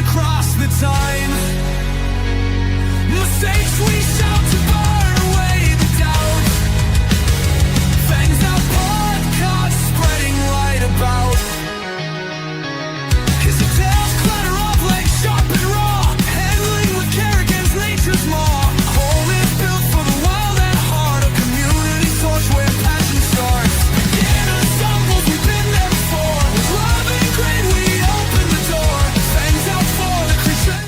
across the time. Mistakes we shout to burn away the doubt. Fangs Out podcast spreading light about. His tales clatter off like sharp and raw, handling with care against nature's maw. A home is built for the wild at heart, a community torch where passion starts. In our stumbles, we've been there before. With love and grit, we open the door. Fangs Out for the creature.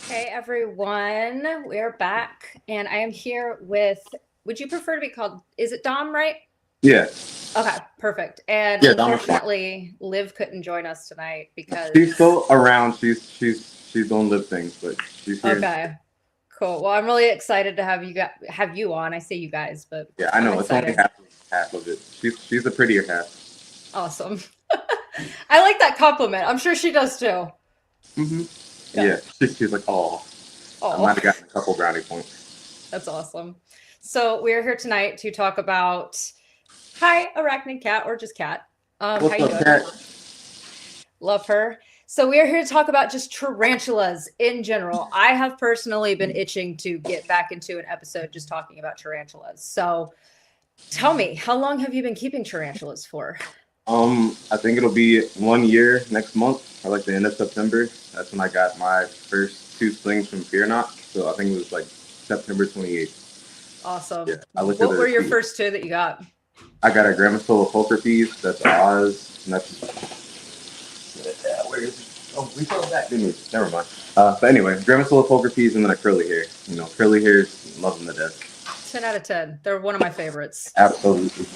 Hey everyone, we're back, and I am here with, would you prefer to be called, is it Dom, right? Yeah. Okay, perfect. And Yeah, Dom is unfortunately, Liv couldn't join us tonight because She's still around. She's doing live things, but she's here. okay, cool. Well, I'm really excited to have you on. I say you guys, but Yeah, I know. I'm It's only excited. half of it. She's the prettier half. Awesome. I like that compliment. I'm sure she does too. Mm-hmm. Yeah. Yeah. She's like, oh, I Oh, might have gotten a couple brownie points. that's awesome. So we're here tonight to talk about, hi, Arachnid Cat, or just Cat. How What's you up, doing? Kat? Love her. So we are here to talk about just tarantulas in general. I have personally been itching to get back into an episode just talking about tarantulas. So tell me, how long have you been keeping tarantulas for? I think it'll be 1 year next month, or like the end of September. That's when I got my first 2 slings from Fear Not. So I think it was like September 28th. Awesome. Yeah, I looked What at were the your feet. first 2 that you got? I got a Grandma's Full of Poker Peas. That's Oz. And that's where is it? Oh, we saw that, didn't we? Never mind. But anyway, Grandma's Full of Poker Peas and then a curly hair. You know, curly hairs, love them to death. 10 out of 10. They're one of my favorites. Absolutely.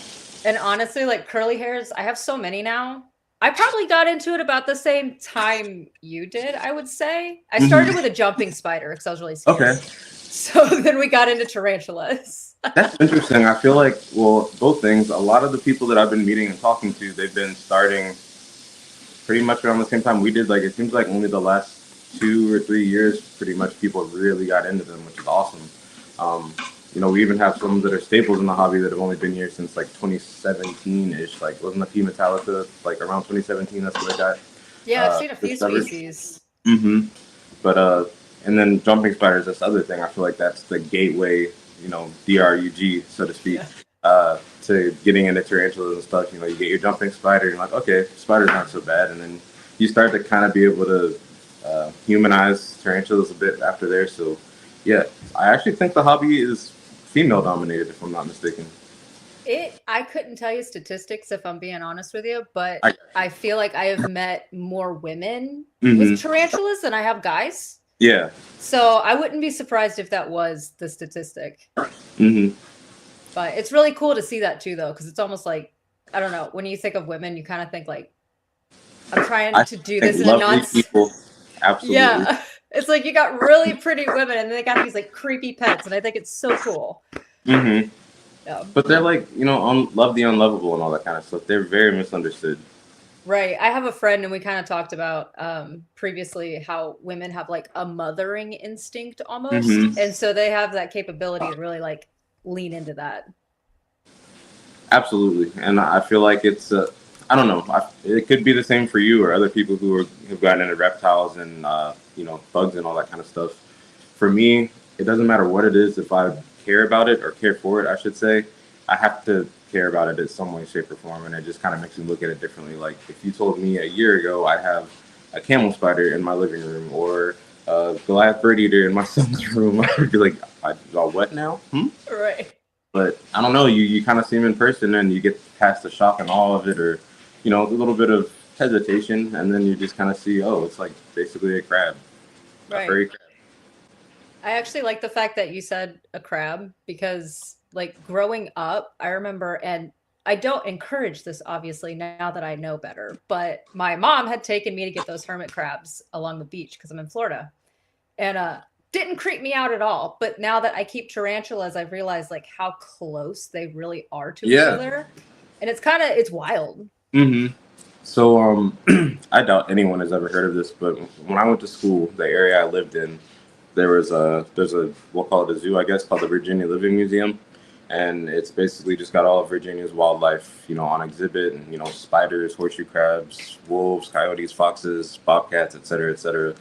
And honestly, like curly hairs, I have so many now. I probably got into it about the same time you did, I would say. I started with a jumping spider because I was really scared. Okay. So then we got into tarantulas. That's interesting. I feel like, well, both things. A lot of the people that I've been meeting and talking to, they've been starting pretty much around the same time we did. Like, it seems like only the last 2 or 3 years, pretty much people really got into them, which is awesome. You know, we even have some that are staples in the hobby that have only been here since like 2017-ish. Like, wasn't the P Metallica like around 2017? That's what I got. Yeah, I've seen a few discovered. species. Mm-hmm. But and then jumping spiders, that's the other thing. I feel like that's the gateway, you know, DRUG, so to speak, to getting into tarantulas and stuff. You know, you get your jumping spider, and you're like, okay, spiders aren't so bad, and then you start to kind of be able to humanize tarantulas a bit after there. So, yeah, I actually think the hobby is female dominated, if I'm not mistaken. I couldn't tell you statistics if I'm being honest with you, but I feel like I have met more women with tarantulas than I have guys. Yeah. So I wouldn't be surprised if that was the statistic. Mm-hmm. But it's really cool to see that too, though, because it's almost like, I don't know, when you think of women, you kind of think like, I'm trying to do this in a people. Absolutely. Yeah. It's like you got really pretty women and they got these like creepy pets, and I think it's so cool. Mm-hmm. Yeah. But they're like, you know, love the unlovable and all that kind of stuff. They're very misunderstood. Right. I have a friend, and we kind of talked about previously how women have like a mothering instinct almost. And so they have that capability to really like lean into that. Absolutely. And I feel like it's, I don't know, it could be the same for you or other people who have gotten into reptiles and, you know, bugs and all that kind of stuff. For me, it doesn't matter what it is. If I care about it or care for it, I should say, I have to care about it in some way, shape, or form, and it just kind of makes me look at it differently. Like, if you told me a year ago I have a camel spider in my living room or a Goliath bird eater in my son's room, I would be like, what now? Right. But I don't know, you kind of see them in person and you get past the shock and awe of it, or, you know, a little bit of hesitation, and then you just kind of see, oh, it's like basically a crab. Right. A furry crab. I actually like the fact that you said a crab, because like growing up, I remember, and I don't encourage this obviously now that I know better, but my mom had taken me to get those hermit crabs along the beach because I'm in Florida, and didn't creep me out at all. But now that I keep tarantulas, I've realized like how close they really are to each other, and it's wild. Mm-hmm. So I doubt anyone has ever heard of this, but when I went to school, the area I lived in, there's a we'll call it a zoo, I guess, called the Virginia Living Museum. and it's basically just got all of Virginia's wildlife, on exhibit, and spiders, horseshoe crabs, wolves, coyotes, foxes, bobcats, et cetera, et cetera.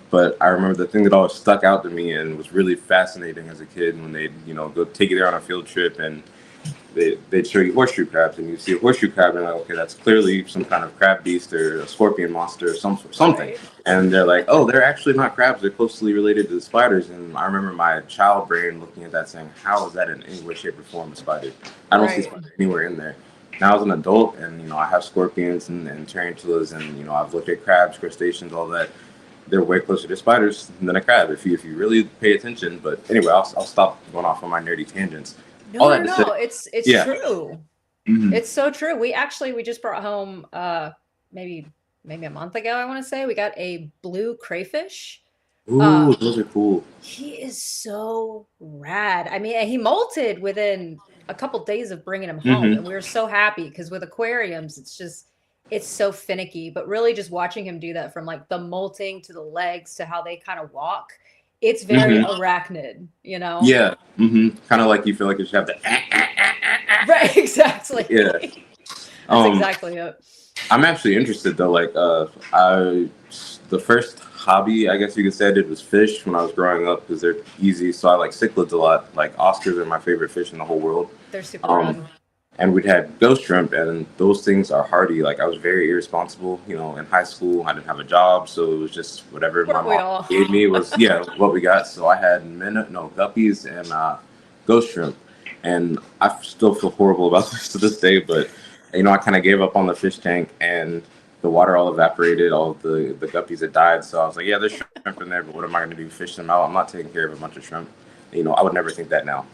But I remember the thing that always stuck out to me and was really fascinating as a kid when they'd go take you there on a field trip, and they'd show you horseshoe crabs, and you see a horseshoe crab, and like, okay, that's clearly some kind of crab beast or a scorpion monster or something. Right. And they're like, oh, they're actually not crabs; they're closely related to the spiders. And I remember my child brain looking at that, saying, how is that in any way, shape, or form a spider? I don't see Right. spider anywhere in there. Now as an adult, and I have scorpions and tarantulas, and I've looked at crabs, crustaceans, all that. They're way closer to spiders than a crab if you really pay attention. But anyway, I'll stop going off on my nerdy tangents. No, All no, that to no. say- It's Yeah. true. Mhm. It's so true. We just brought home maybe a month ago, I want to say. We got a blue crayfish. Ooh, those are cool. He is so rad. I mean, he molted within a couple days of bringing him home, Mhm. and we were so happy because with aquariums, it's so finicky. But really, just watching him do that from like the molting to the legs to how they kind of walk, it's very arachnid, Yeah. Kind of like you feel like you should have the. Right, exactly. Yeah. That's exactly it. I'm actually interested though. Like, the first hobby I guess you could say I did was fish when I was growing up because they're easy. So I like cichlids a lot. Like Oscars are my favorite fish in the whole world. They're super rad. And we'd had ghost shrimp, and those things are hardy. Like I was very irresponsible, in high school. I didn't have a job, so it was just whatever my Weren't we mom all? gave me was what we got. So I had guppies and ghost shrimp, and I still feel horrible about this to this day. But I kind of gave up on the fish tank, and the water all evaporated. All of the guppies had died. So I was like, yeah, there's shrimp in there, but what am I going to do? Fish them out? I'm not taking care of a bunch of shrimp. I would never think that now.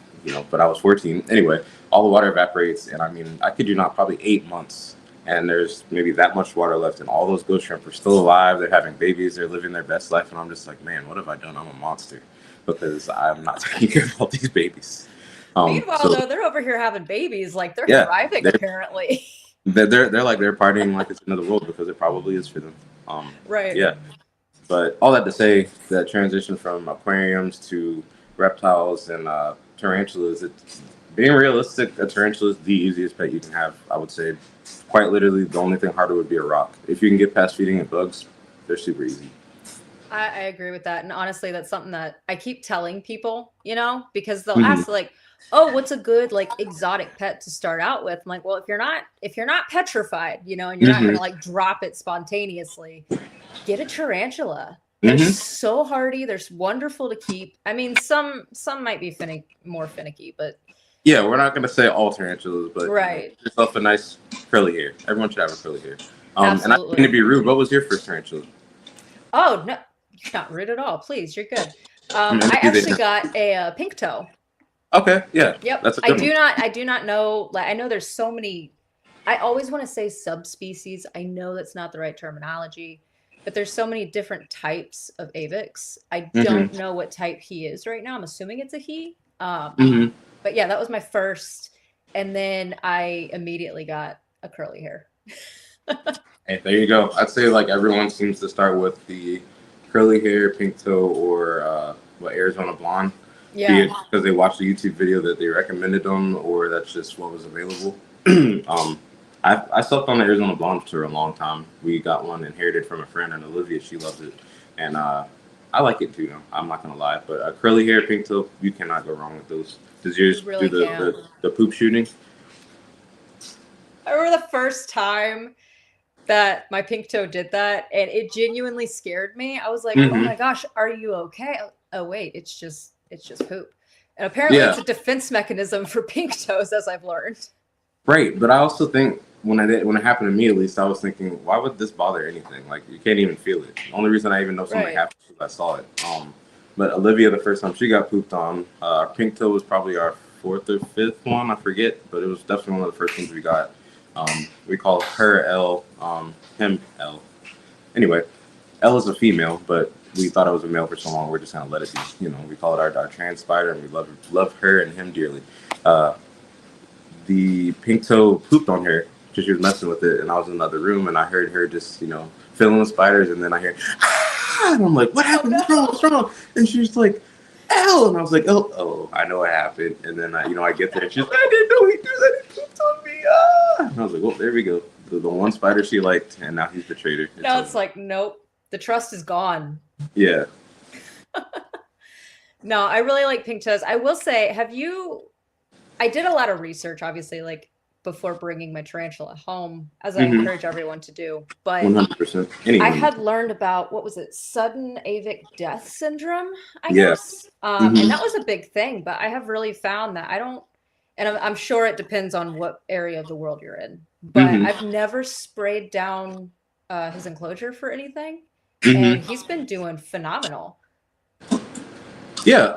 But I was 14. Anyway, all the water evaporates, and I mean, I kid you not, probably 8 months, and there's maybe that much water left, and all those ghost shrimp are still alive. They're having babies. They're living their best life, and I'm just like, man, what have I done? I'm a monster because I'm not taking care of all these babies. Meanwhile, so though, they're over here having babies. Like they're Yeah, thriving, they're- apparently. they're partying like it's another world because it probably is for them. Right. Yeah. But all that to say, that transition from aquariums to reptiles and tarantulas, it's being realistic, a tarantula is the easiest pet you can have, I would say. Quite literally, the only thing harder would be a rock. If you can get past feeding it bugs, they're super easy. I agree with that. And honestly, that's something that I keep telling people, because they'll ask like, oh, what's a good like exotic pet to start out with? I'm like, well, if you're not petrified, and you're not gonna like drop it spontaneously, get a tarantula. They're so hardy. They're wonderful to keep. I mean, some might be more finicky, but Yeah, we're not going to say all tarantulas, but Right. get yourself a nice curly hair. Everyone should have a curly hair. And I Absolutely. don't mean to be rude. What was your first tarantula? oh no, you're not rude at all. Please, you're good. mean, I I think actually they- got a pink toe. Okay, yeah. Yep. That's a I good one. do not know. Like I know there's so many. I always want to say subspecies. I know that's not the right terminology, but there's so many different types of avix. I don't know what type he is right now. I'm assuming it's a he. Mhm. But yeah, that was my first, and then I immediately got a curly hair. Hey, there you go. I'd say like everyone seems to start with the curly hair, pink toe, or Arizona blonde. Be Yeah. it because they watched a YouTube video that they recommended them, or that's just what was available. I slept on the Arizona blonde for a long time. We got one inherited from a friend, and Olivia, she loves it, and I like it too. I'm not gonna lie, but curly hair, pink toe, you cannot go wrong with those. Does yours You really do can't. the poop shooting? I remember the first time that my pink toe did that, and it genuinely scared me. I was like, "Oh my gosh, are you okay?" Oh wait, it's just poop. And apparently, Yeah. it's a defense mechanism for pink toes, as I've learned. Right, but I also think when it happened to me, at least I was thinking, why would this bother anything? Like you can't even feel it. The only reason I even know something Right. happened is I saw it. But Olivia, the first time she got pooped on, our pink toe was probably our fourth or fifth one, I forget, but it was definitely one of the first ones we got. We call her L, him L. Anyway, L is a female, but we thought it was a male for so long, we're just gonna let it be. We call it our trans spider, and we love her and him dearly. The pink toe pooped on her because she was messing with it, and I was in another room, and I heard her just filling with spiders, and then I hear, ah! And I'm like, what happened? Oh, no. What's wrong? And she was like, L, and I was like, oh, I know what happened. And then I get there, and she's like, I didn't know he do that. He pooped on me. Ah. And I was like, well, there we go. The one spider she liked, and now he's the traitor. No, it's like, nope, the trust is gone. Yeah. No, I really like pink toes. I will say, I did a lot of research, obviously, like before bringing my tarantula home, as I encourage everyone to do. But 100%. I had learned about, what was it, sudden avic death syndrome, I guess. And that was a big thing. But I have really found that and I'm sure it depends on what area of the world you're in. But I've never sprayed down his enclosure for anything. And he's been doing phenomenal. Yeah,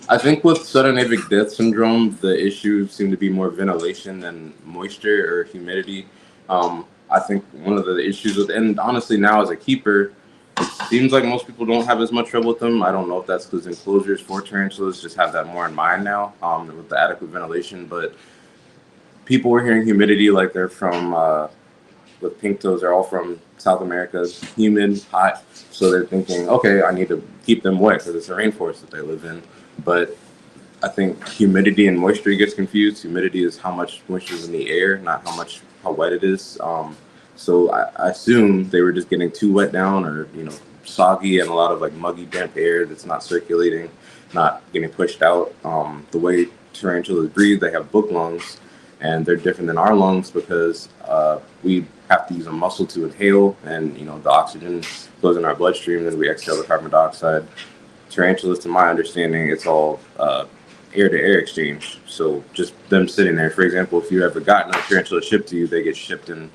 I think with sudden avic death syndrome, the issues seem to be more ventilation than moisture or humidity. I think one of the issues and honestly now as a keeper, it seems like most people don't have as much trouble with them. I don't know if that's because enclosures for tarantulas just have that more in mind now with the adequate ventilation, but people were hearing humidity like they're from, with pink toes, they're all from South America, humid, hot, so they're thinking, okay, I need to keep them wet because it's a rainforest that they live in. But I think humidity and moisture gets confused. Humidity is how much moisture is in the air, not how wet it is. So I assume they were just getting too wet down, or soggy and a lot of like muggy, damp air that's not circulating, not getting pushed out. The way tarantulas breathe, they have book lungs, and they're different than our lungs because we have to use a muscle to inhale, and the oxygen goes in our bloodstream, and we exhale the carbon dioxide. Tarantulas, to my understanding, it's all air-to-air exchange. So just them sitting there, for example, if you ever gotten a tarantula shipped to you, they get shipped in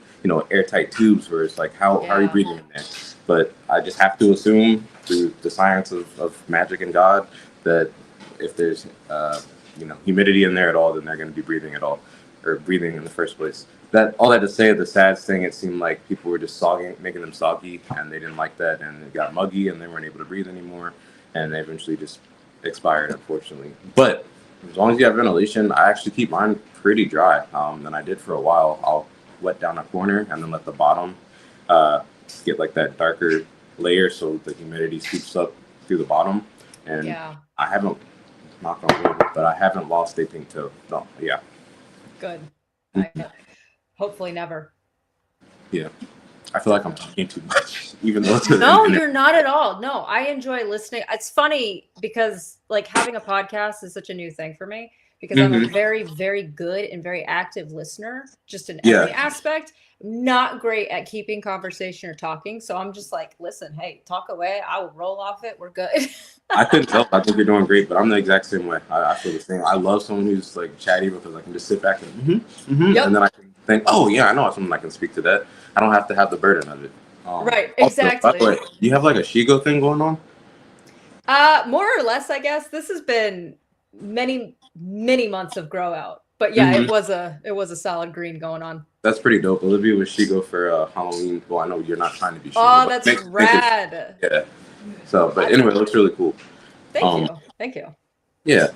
airtight tubes where it's like, how are you breathing in there? But I just have to assume through the science of magic and God that if there's humidity in there at all, then they're going to be breathing at all, or breathing in the first place. All that to say, the sad thing, it seemed like people were just making them soggy, and they didn't like that, and it got muggy, and they weren't able to breathe anymore, and they eventually just expired, unfortunately. But as long as you have ventilation, I actually keep mine pretty dry. Than I did for a while. I'll wet down a corner and then let the bottom get like that darker layer, so the humidity seeps up through the bottom. And I haven't, knock on wood, but I haven't lost a pink toe. So yeah. Good. Hopefully never. Yeah. I feel like I'm talking too much, even though it's No, you're not at all. No, I enjoy listening. It's funny because like having a podcast is such a new thing for me, because I'm a very, very good and very active listener, just in every aspect. Not great at keeping conversation or talking. So I'm just like, listen, hey, talk away. I will roll off it. We're good. I couldn't tell. I think you're doing great, but I'm the exact same way. I feel the same. I love someone who's like chatty, because I can just sit back and and then I can think, oh yeah, I know someone I can speak to that. I don't have to have the burden of it. Right, exactly. Also, by the way, you have like a Shigo thing going on? More or less, I guess. This has been many months of grow out. But yeah, it was a solid green going on. That's pretty dope. Olivia was Shigo for Halloween. Well, I know you're not trying to be Shigo. Oh, that's rad. Yeah. So, but anyway, it looks really cool. Thank you. Yeah.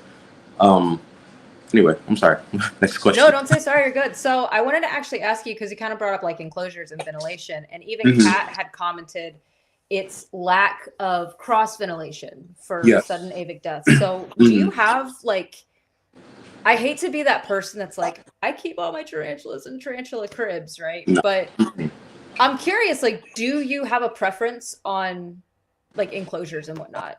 Anyway, I'm sorry. Next question. No, don't say sorry. You're good. So I wanted to actually ask you, because you kind of brought up like enclosures and ventilation, and even Kat had commented its lack of cross ventilation for sudden avic death. So do you have like, I hate to be that person that's like, I keep all my tarantulas in tarantula cribs, right? No. But I'm curious, like, do you have a preference on like enclosures and whatnot?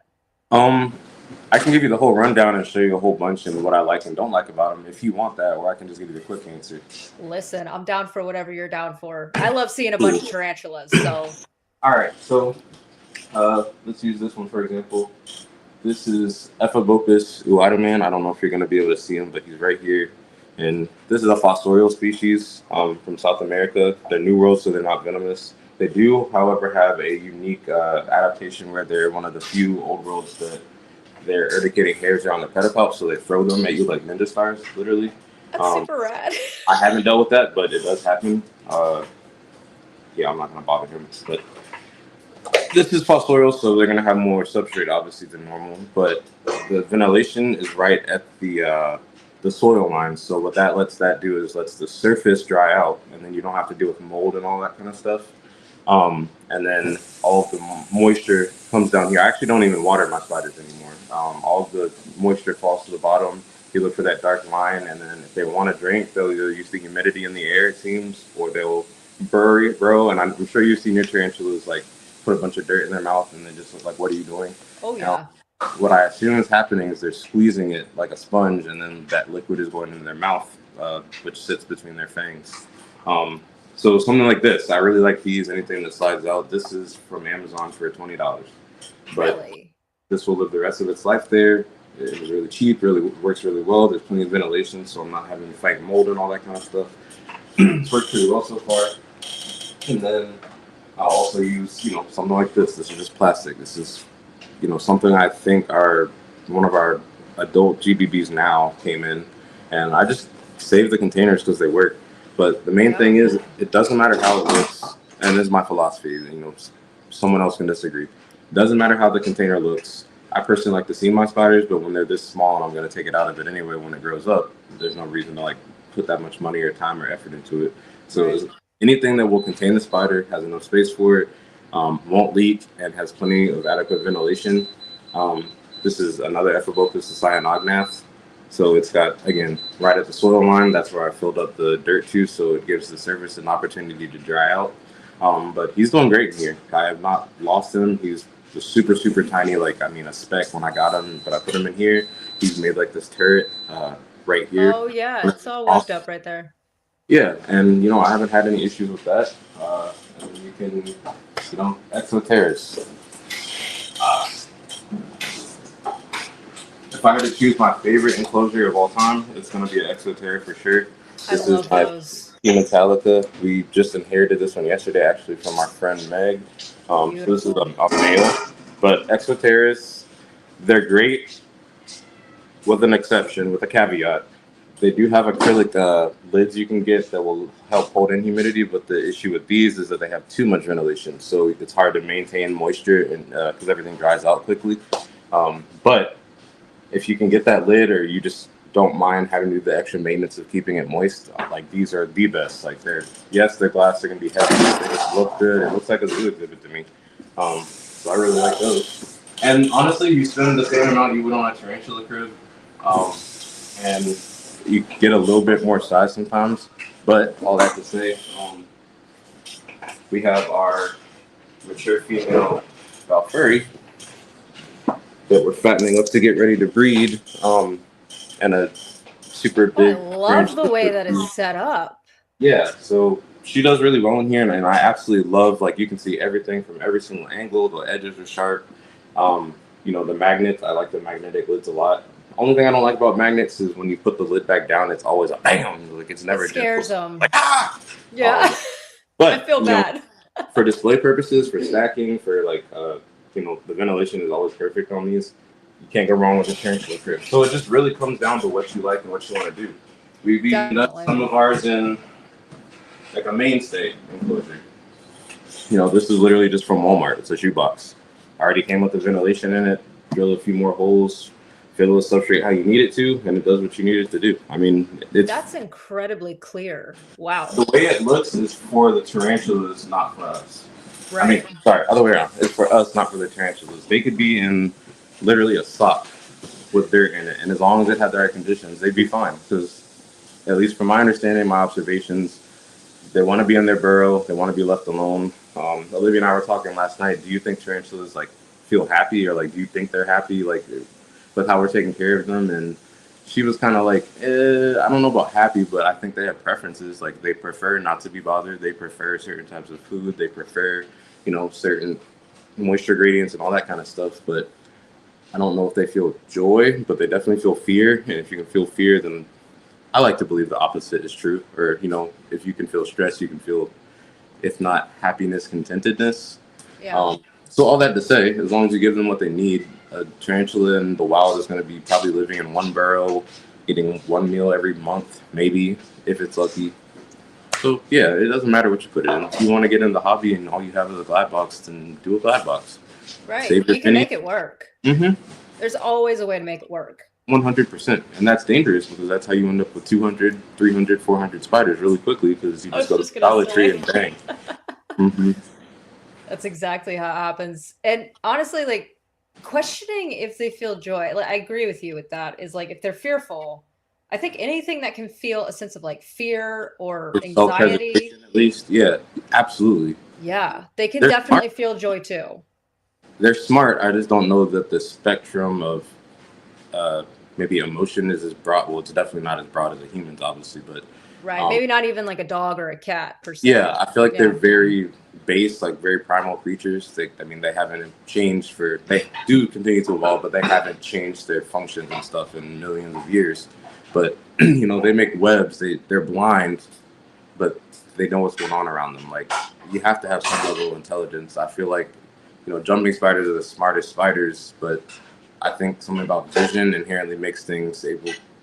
I can give you the whole rundown and show you a whole bunch and what I like and don't like about them if you want that, or I can just give you the quick answer. Listen, I'm down for whatever you're down for. I love seeing a bunch of tarantulas, so. All right, so let's use this one for example. This is Ephibophus uidaman. I don't know if you're going to be able to see him, but he's right here. And this is a fossorial species from South America. They're New World, so they're not venomous. They do, however, have a unique adaptation where they're one of the few Old Worlds that their urticating hairs are on the pedipalp, so they throw them at you like ninja stars, literally. That's super rad. I haven't dealt with that, but it does happen. Yeah, I'm not going to bother him. But this is fossorial, so they're going to have more substrate, obviously, than normal. But the ventilation is right at the soil line. So what that lets that do is lets the surface dry out, and then you don't have to deal with mold and all that kind of stuff. And then all of the moisture comes down here. I actually don't even water my spiders anymore. All of the moisture falls to the bottom. You look for that dark line, and then if they want to drink, they'll either use the humidity in the air, it seems, or they'll burrow. And I'm sure you've seen your tarantulas like put a bunch of dirt in their mouth and then just look like, "What are you doing?" Oh yeah. What I assume is happening is they're squeezing it like a sponge, and then that liquid is going into their mouth, which sits between their fangs. So something like this, I really like these. Anything that slides out. This is from Amazon for $20, but Really? this will live the rest of its life there. It was really cheap, really works really well. There's plenty of ventilation, so I'm not having to fight mold and all that kind of stuff. It's worked pretty well so far. And then I'll also use, something like this. This is just plastic. This is, something I think one of our adult GBBs now came in, and I just saved the containers because they work. But the main thing is, it doesn't matter how it looks, and this is my philosophy. Someone else can disagree. It doesn't matter how the container looks. I personally like to see my spiders, but when they're this small and I'm going to take it out of it anyway when it grows up, there's no reason to put that much money or time or effort into it. So anything that will contain the spider, has enough space for it, won't leak, and has plenty of adequate ventilation. This is another Ephibophus cyanognath. So it's got, again, right at the soil line. That's where I filled up the dirt to, so it gives the surface an opportunity to dry out. But he's doing great in here. I have not lost him. He's just super, super tiny, a speck when I got him. But I put him in here. He's made this turret right here. Oh yeah, it's all worked up right there. Yeah, and I haven't had any issues with that. And you can, Exoteris. If I had to choose my favorite enclosure of all time, it's going to be an Exoterra for sure. This is my Metallica. We just inherited this one yesterday, actually, from our friend Meg. So this is a male. But Exoterras, they're great, with an exception, with a caveat. They do have acrylic lids you can get that will help hold in humidity, but the issue with these is that they have too much ventilation, so it's hard to maintain moisture and because everything dries out quickly. But if you can get that lid, or you just don't mind having to do the extra maintenance of keeping it moist, these are the best. They're glass, they're gonna be heavy, they just look good. It looks like a zoo exhibit to me. So I really like those. And honestly, you spend the same amount you would on a tarantula crib, and you get a little bit more size sometimes. But all that to say, we have our mature female Valfurry that we're fattening up to get ready to breed, and a super big. I love the way that it's set up. Yeah, so she does really well in here, and I absolutely love, you can see everything from every single angle. The edges are sharp. The magnets, I like the magnetic lids a lot. Only thing I don't like about magnets is when you put the lid back down, it's always a bam. It's never it scares them. Yeah. But I feel bad. For display purposes, for stacking, for the ventilation is always perfect on these. You can't go wrong with a tarantula crib. So it just really comes down to what you like and what you want to do. We've even done some of ours in a mainstay enclosure. This is literally just from Walmart. It's a shoebox. Already came with the ventilation in it. Drill a few more holes. Fill the substrate how you need it to, and it does what you need it to do. That's incredibly clear. Wow. The way it looks is for the tarantulas, not for us. Right. Other way around. It's for us, not for the tarantulas. They could be in literally a sock with dirt in it, and as long as it had the right conditions, they'd be fine. Because, at least from my understanding, my observations, they want to be in their burrow. They want to be left alone. Olivia and I were talking last night. Do you think tarantulas feel happy, or do you think they're happy with how we're taking care of them? And she was kind of I don't know about happy, but I think they have preferences. They prefer not to be bothered. They prefer certain types of food. They prefer, certain moisture gradients and all that kind of stuff. But I don't know if they feel joy, but they definitely feel fear. And if you can feel fear, then I like to believe the opposite is true. Or, if you can feel stress, you can feel, if not happiness, contentedness. Yeah. So all that to say, as long as you give them what they need, a tarantula in the wild is going to be probably living in one burrow, eating one meal every month, maybe, if it's lucky. So yeah, it doesn't matter what you put it in. If you want to get in the hobby and all you have is a glad box, then do a glad box. Right. You can make it work. Mm-hmm. There's always a way to make it work. 100%. And that's dangerous, because that's how you end up with 200, 300, 400 spiders really quickly, because you just go to the Dollar Tree and bang. Mm-hmm. That's exactly how it happens. And honestly, like questioning if they feel joy, like I agree with you with that, is like if they're fearful, I think anything that can feel a sense of like fear or For anxiety, self-preservation, at least. Yeah, absolutely. yeah, they can They're definitely smart. feel joy too. They're smart. I just don't know that the spectrum of uh, maybe emotion is as broad. Well, it's definitely not as broad as a human's, obviously, but Right. um, Maybe not even like a dog or a cat per yeah, se. I feel like they're Yeah. very base, like very primal creatures. I mean, they haven't changed for. They do continue to evolve, but they haven't changed their functions and stuff in millions of years. But they make webs. They're blind, but they know what's going on around them. Like you have to have some level of intelligence. I feel like jumping spiders are the smartest spiders, but I think something about vision inherently makes things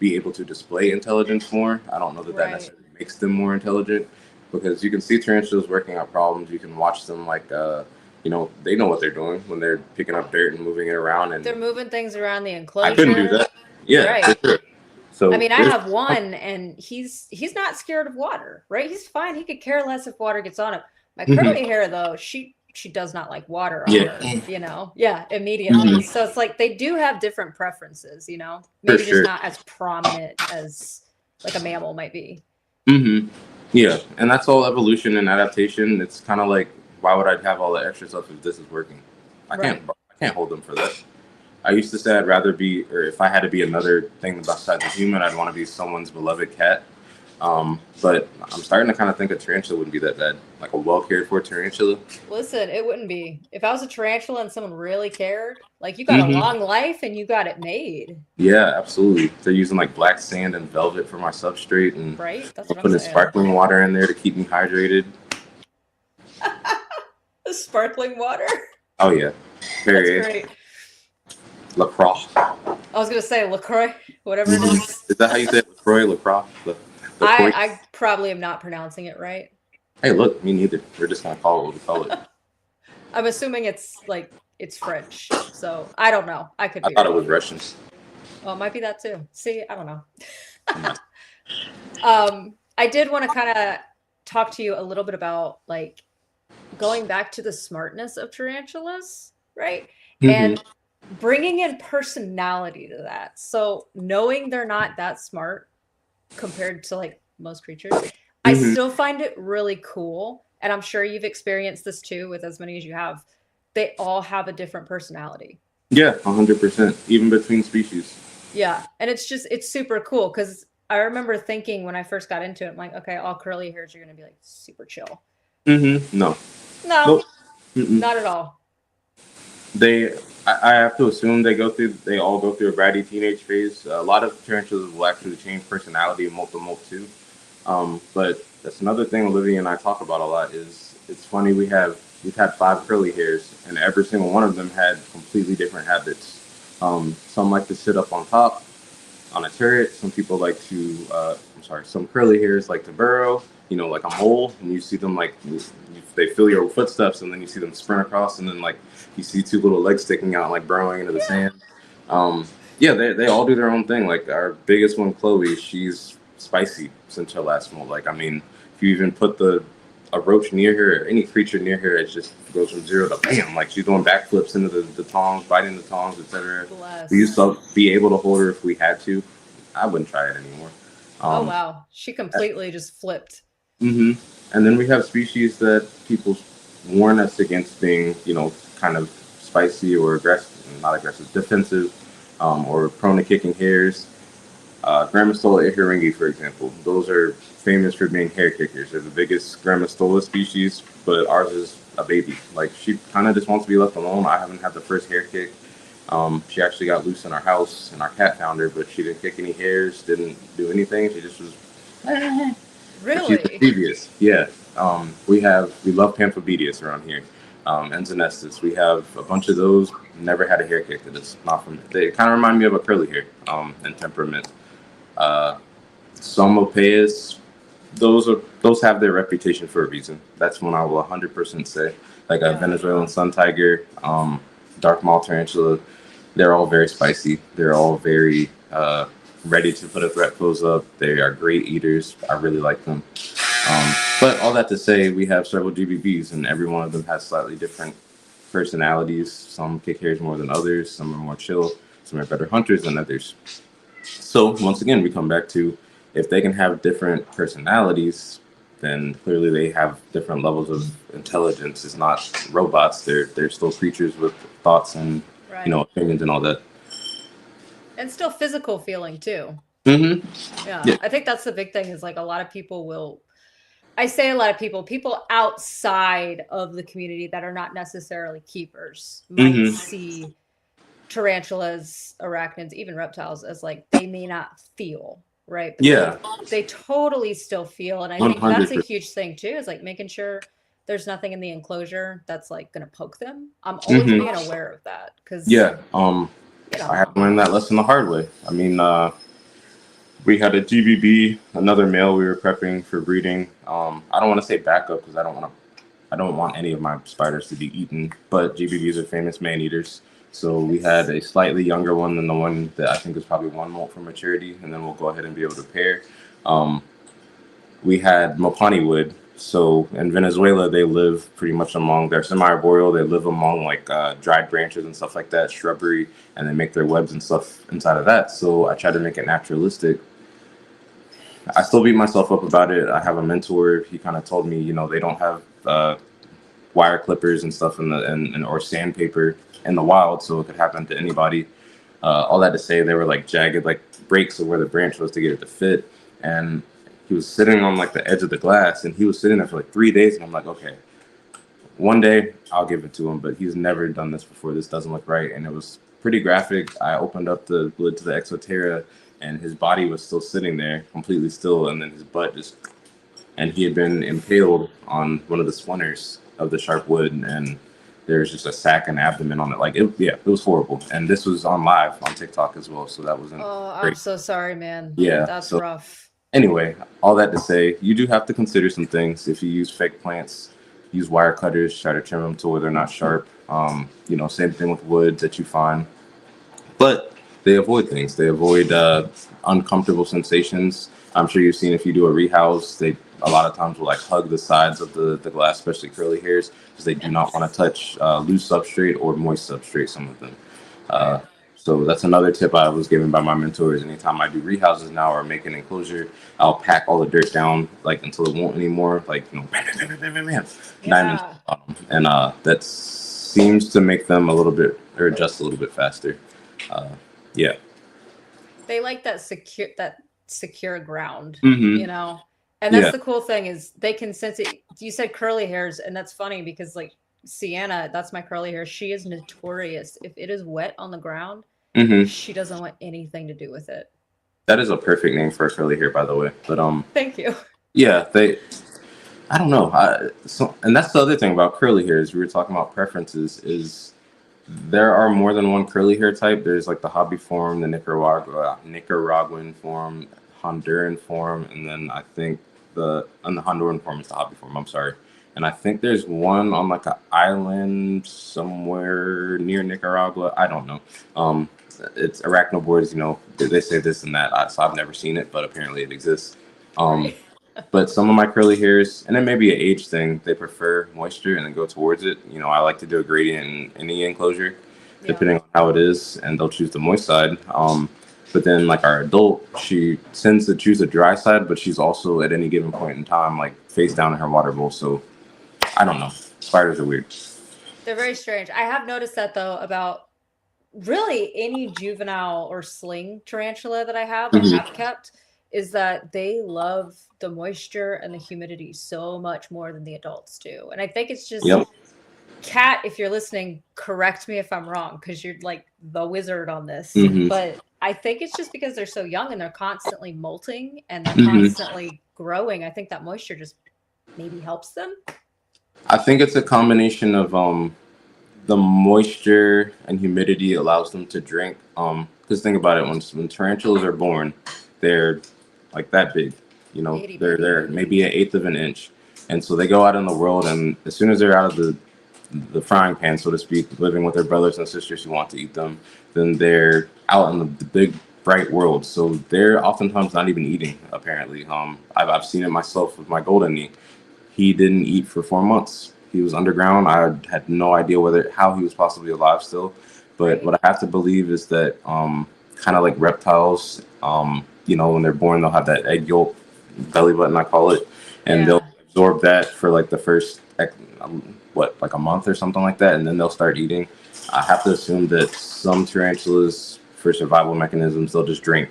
be able to display intelligence more. I don't know that Right. necessarily makes them more intelligent because you can see tarantulas working out problems. You can watch them like they know what they're doing when they're picking up dirt and moving it around. And They're moving things around the I enclosure. couldn't do that. Yeah, Right. for sure. So I mean, I have one and he's not scared of water, right? He's fine. He could care less if water gets on him. My curly hair though, she does not like water on Yeah. her, Yeah, immediately. So it's like they do have different preferences, maybe just sure. not as prominent as like a mammal might be. Yeah, and that's all evolution and adaptation. It's kind of like, why would I have all the extra stuff if this is working? I can't hold them for that. I used to say I'd rather be, or if I had to be another thing besides a human, I'd want to be someone's beloved cat. But I'm starting to kind of think a tarantula wouldn't be that bad, like a well cared for tarantula. Listen, it wouldn't be. If I was a tarantula and someone really cared, like you got a long life and you got it made. Yeah, absolutely. They're using like black sand and velvet for my substrate, and right? That's I'm what I'm putting saying. sparkling water in there to keep me hydrated. The sparkling water. Oh yeah, very That's great. LaCroix. I was gonna say LaCroix, whatever it is. Is that how you say it? LaCroix, LaCroix? I probably am not pronouncing it right. Hey, look, me neither. We're just gonna call it what we call it. I'm assuming it's French, so I don't know. I could. I thought it was Russian. Well, it might be that too. See, I don't know. I did want to kind of talk to you a little bit about like going back to the smartness of tarantulas, right? And bringing in personality to that. So knowing they're not that smart compared to like most creatures, I still find it really cool. And I'm sure you've experienced this too with as many as you have. They all have a different personality. Yeah, 100%, even between species. Yeah. And it's super cool because I remember thinking when I first got into it, I'm like, okay, all curly hairs are going to be like super chill. No. No, Nope. not at all. I have to assume they all go through a bratty teenage phase. A lot of tarantulas will actually change personality and molt to molt too. But that's another thing Olivia and I talk about a lot is it's funny we've had 5 curly hairs and every single one of them had completely different habits. Some like to sit up on top on a turret. Some people like to, some curly hairs like to burrow, like a mole, and you see them like, they feel your footsteps and then you see them sprint across and then like you see 2 little legs sticking out like burrowing into the sand. They all do their own thing. Like our biggest one, Chloe, she's spicy since her last molt. Like, I mean, if you even put a roach near her or any creature near her, it just goes from 0 to bam. Like she's doing backflips into the tongs, biting the tongs, etc. We used to be able to hold her if we had to. I wouldn't try it anymore. Oh wow, she completely just flipped. And then we have species that people warn us against being, kind of spicy or aggressive, not aggressive, defensive, or prone to kicking hairs. Grammostola ihiringi, for example, those are famous for being hair kickers. They're the biggest Grammostola species, but ours is a baby. Like she kind of just wants to be left alone. I haven't had the first hair kick. She actually got loose in our house and our cat found her, but she didn't kick any hairs, didn't do anything. She just was really mischievous. Yeah. We love Pamphobedius around here. Enzanestus. We have a bunch of those. Never had a hair kick that is not from. They kind of remind me of a curly hair in temperament. Somopaeus. Those have their reputation for a reason. That's one I will 100% say. Like a Venezuelan sun tiger, dark maw tarantula. They're all very spicy. They're all very ready to put a threat pose up. They are great eaters. I really like them. But all that to say, we have several GBBs, and every one of them has slightly different personalities. Some kick hairs more than others. Some are more chill. Some are better hunters than others. So once again, we come back to if they can have different personalities, then clearly they have different levels of intelligence. It's not robots. They're still creatures with thoughts and Right. you know opinions and all that. And still physical feeling too. Mm-hmm. Yeah. I think that's the big thing is like a lot of people will, I say a lot of people outside of the community that are not necessarily keepers might see tarantulas, arachnids, even reptiles as like they may not feel, right? But Yeah. they totally still feel. And I think that's a 100%. huge thing too, is like making sure there's nothing in the enclosure that's like going to poke them. I'm always being aware of that because Yeah. I had to learn that lesson the hard way. I mean, we had a GBB, another male we were prepping for breeding. I don't want to say backup because I don't want any of my spiders to be eaten, but GBBs are famous man eaters. So we had a slightly younger one than the one that I think is probably 1 molt for maturity, and then we'll go ahead and be able to pair. We had Mopani wood. So in Venezuela, they live pretty much among, they're semi-arboreal. They live among like dried branches and stuff like that, shrubbery, and they make their webs and stuff inside of that. So I try to make it naturalistic. I still beat myself up about it. I have a mentor. He kind of told me, you know, they don't have wire clippers and stuff or sandpaper in the wild, so it could happen to anybody. All that to say, they were like jagged, like breaks of where the branch was to get it to fit. And he was sitting on like the edge of the glass, and he was sitting there for like 3 days. And I'm like, okay, one day I'll give it to him, but he's never done this before. This doesn't look right. And it was pretty graphic. I opened up the lid to the Exoterra, and his body was still sitting there completely still. And then his butt just, and he had been impaled on one of the splinters of the sharp wood. And there's just a sack and abdomen on it. Like, it was horrible. And this was on live on TikTok as well. So that wasn't great. I'm so sorry, man. Yeah. That's so, rough. Anyway, all that to say, you do have to consider some things. If you use fake plants, use wire cutters, try to trim them to where they're not sharp. You know, same thing with wood that you find. But they avoid things. They avoid uncomfortable sensations. I'm sure you've seen if you do a rehouse, they a lot of times will like hug the sides of the glass, especially curly hairs, because they do not want to touch loose substrate or moist substrate, some of them. So that's another tip I was given by my mentors. Anytime I do rehouses now or make an enclosure, I'll pack all the dirt down like until it won't anymore. Like, you know, diamonds on the bottom. And that seems to make them a little bit or adjust a little bit faster. Yeah. They like that secure ground, you know. And that's the cool thing is they can sense it. You said curly hairs, and that's funny because like Sienna, that's my curly hair. She is notorious. If it is wet on the ground, she doesn't want anything to do with it. That is a perfect name for a curly hair, by the way. But thank you. Yeah, I don't know. And that's the other thing about curly hairs. We were talking about preferences. Is there are more than one curly hair type. There's like the hobby form, the Nicaraguan form, Honduran form, and then I think the Honduran form is the hobby form. I'm sorry. And I think there's one on like an island somewhere near Nicaragua. I don't know. It's arachnivores, you know, they say this and that. So I've never seen it, but apparently it exists. But some of my curly hairs, and it may be an age thing, they prefer moisture and then go towards it. You know, I like to do a gradient in any enclosure, depending on how it is, and they'll choose the moist side. But then like our adult, she tends to choose the dry side, but she's also at any given point in time, like face down in her water bowl. So I don't know. Spiders are weird. They're very strange. I have noticed that though about really any juvenile or sling tarantula that I have kept is that they love the moisture and the humidity so much more than the adults do. And I think it's just Kat, if you're listening, correct me if I'm wrong, because you're like the wizard on this. But I think it's just because they're so young and they're constantly molting and they're constantly growing. I think that moisture just maybe helps them. I think it's a combination of the moisture and humidity allows them to drink. Because think about it, when tarantulas are born, they're like that big. You know, they're maybe an eighth of an inch, and so they go out in the world, and as soon as they're out of the frying pan, so to speak, living with their brothers and sisters who want to eat them, then they're out in the big bright world. So they're oftentimes not even eating. Apparently, I've seen it myself with my golden knee. he didn't eat for 4 months. He was underground. I had no idea how he was possibly alive still. But Right. what I have to believe is that kind of like reptiles, when they're born, they'll have that egg yolk belly button, I call it, and they'll Yeah. absorb that for like the first like a month or something like that, and then they'll start eating. I have to assume that some tarantulas, for survival mechanisms, they'll just drink,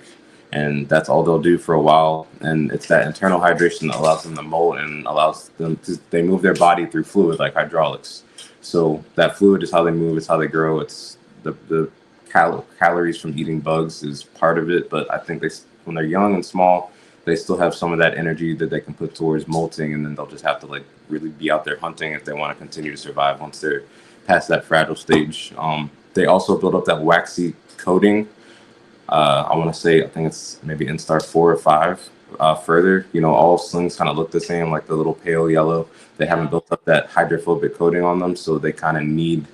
and that's all they'll do for a while. And it's that internal hydration that allows them to molt and allows them to, they move their body through fluid like hydraulics. So that fluid is how they move, it's how they grow. It's the calories from eating bugs is part of it, but I think when they're young and small, they still have some of that energy that they can put towards molting, and then they'll just have to like really be out there hunting if they want to continue to survive once they're past that fragile stage. They also build up that waxy coating. I want to say, I think it's maybe instar 4 or 5 further. All slings kind of look the same, like the little pale yellow. They haven't built up that hydrophobic coating on them, so they kind of need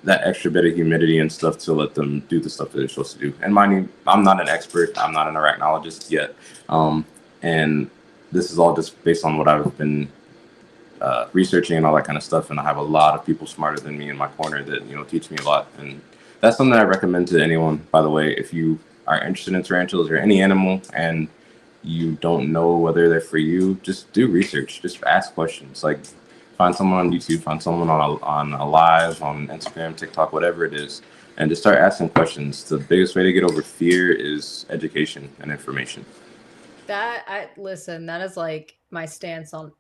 that extra bit of humidity and stuff to let them do the stuff that they're supposed to do. And mind you, I'm not an expert. I'm not an arachnologist yet. And this is all just based on what I've been researching and all that kind of stuff. And I have a lot of people smarter than me in my corner that, teach me a lot. And that's something I recommend to anyone, by the way. If you are interested in tarantulas or any animal and you don't know whether they're for you, just do research. Just ask questions. Like, find someone on YouTube, find someone on a live, on Instagram, TikTok, whatever it is, and just start asking questions. The biggest way to get over fear is education and information. Listen, that is like my stance on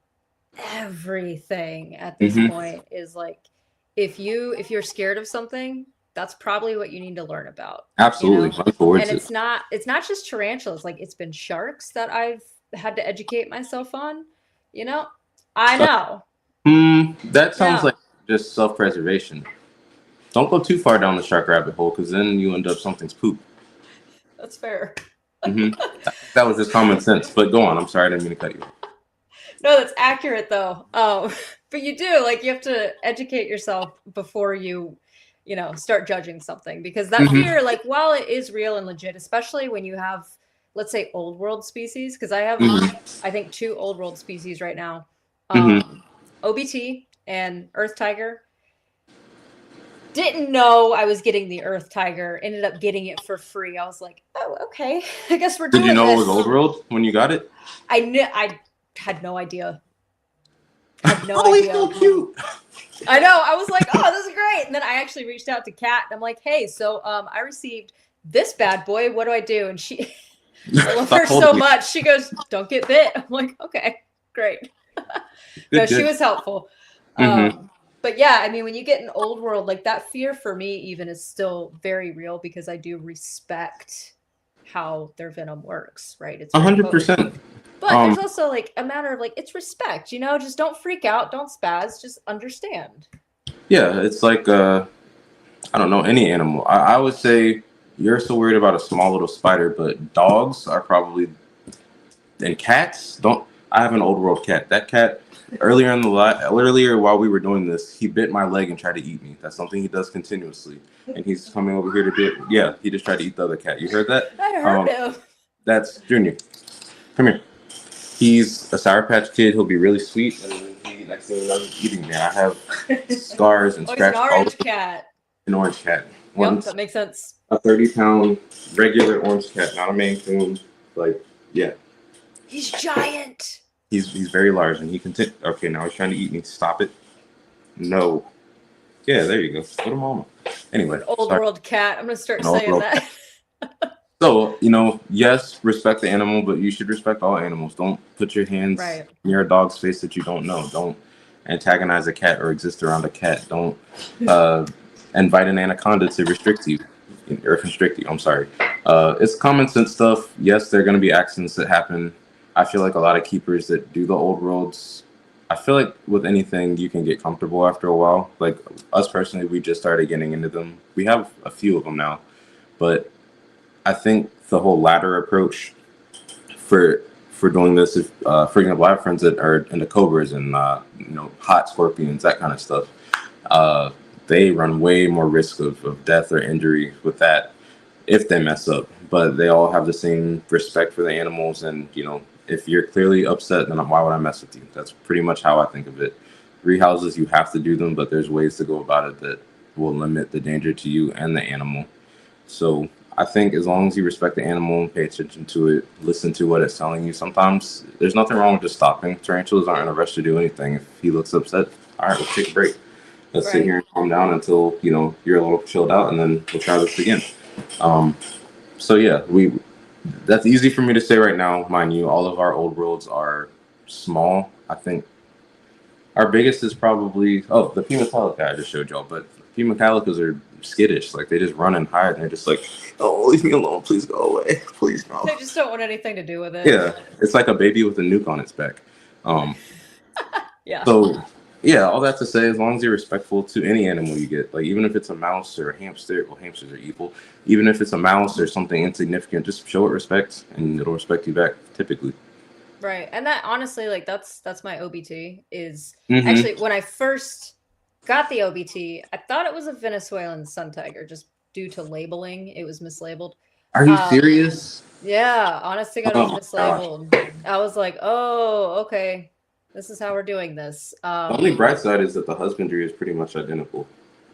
everything at this point is like, if you're scared of something, that's probably what you need to learn about. Absolutely. And it's not just tarantulas. Like, it's been sharks that I've had to educate myself on. I know. That sounds like just self-preservation. Don't go too far down the shark rabbit hole, because then you end up something's poop. That's fair. That was just common sense. But go on. I'm sorry, I didn't mean to cut you. No, that's accurate though. But you have to educate yourself before you start judging something, because that fear, like, while it is real and legit, especially when you have, let's say, old world species, because I have, I think, 2 old world species right now. OBT and Earth Tiger. Didn't know I was getting the Earth Tiger. Ended up getting it for free. I was like, oh, okay. I guess we're doing this. Did you know it was old world when you got it? I had no idea. Idea. So cute. I know. I was like, oh, this is great. And then I actually reached out to Kat, and I'm like, hey, so I received this bad boy. What do I do? And she, I love her so much. She goes, don't get bit. I'm like, okay, great. She was helpful. But yeah, I mean, when you get an old world, like, that fear for me even is still very real, because I do respect how their venom works, right? It's 100%. But there's also like a matter of like, it's respect, just don't freak out, don't spaz, just understand. Yeah, it's like I don't know, any animal. I would say you're so worried about a small little spider, but dogs are probably, and cats don't. I have an old world cat. That cat earlier while we were doing this, he bit my leg and tried to eat me. That's something he does continuously, and he's coming over here to do it. Yeah, he just tried to eat the other cat. You heard that? I heard him. That's Junior. Come here. He's a Sour Patch Kid. He'll be really sweet, and he next thing you know, he's eating me. I have scars and scratches. An orange cat. An orange cat. Yep, that makes sense. A 30-pound regular orange cat, not a Maine Coon. Like, yeah. He's giant. He's very large, and he can. Okay, now he's trying to eat me. Stop it. No. Yeah, there you go. Go to mama. Anyway. Old world cat. I'm gonna start saying that. So, yes, respect the animal, but you should respect all animals. Don't put your hands near a dog's face that you don't know. Don't antagonize a cat or exist around a cat. Don't invite an anaconda to restrict you, or constrict you. I'm sorry. It's common sense stuff. Yes, there are going to be accidents that happen. I feel like a lot of keepers that do the old worlds, I feel like with anything, you can get comfortable after a while. Like us personally, we just started getting into them. We have a few of them now, but I think the whole ladder approach for doing this, if for example, I have friends that are into cobras and hot scorpions, that kind of stuff. They run way more risk of death or injury with that if they mess up. But they all have the same respect for the animals, and if you're clearly upset, then why would I mess with you? That's pretty much how I think of it. Rehouses, you have to do them, but there's ways to go about it that will limit the danger to you and the animal. So I think as long as you respect the animal and pay attention to it, listen to what it's telling you. Sometimes there's nothing wrong with just stopping. Tarantulas aren't in a rush to do anything. If he looks upset, all right, let's take a break. Let's sit here and calm down until you're a little chilled out, and then we'll try this again. So yeah, that's easy for me to say right now, mind you. All of our old worlds are small. I think our biggest is probably the Pima calica I just showed y'all, but Pima calicas are skittish. Like they just run and hide, and they're just like, oh, leave me alone, please go away, please no. They just don't want anything to do with it. Yeah, it's like a baby with a nuke on its back. Yeah. So yeah, all that to say, as long as you're respectful to any animal you get, like even if it's a mouse or a hamster, well, hamsters are evil. Even if it's a mouse or something insignificant, just show it respect, and it'll respect you back. Typically. Right, and that honestly, like that's my OBT is Mhm. actually when I first got the OBT, I thought it was a Venezuelan sun tiger just due to labeling. It was mislabeled. Are you serious? Yeah, honest to God, it Oh was my gosh. mislabeled. I was like, oh, okay, this is how we're doing this. The only bright side is that the husbandry is pretty much identical.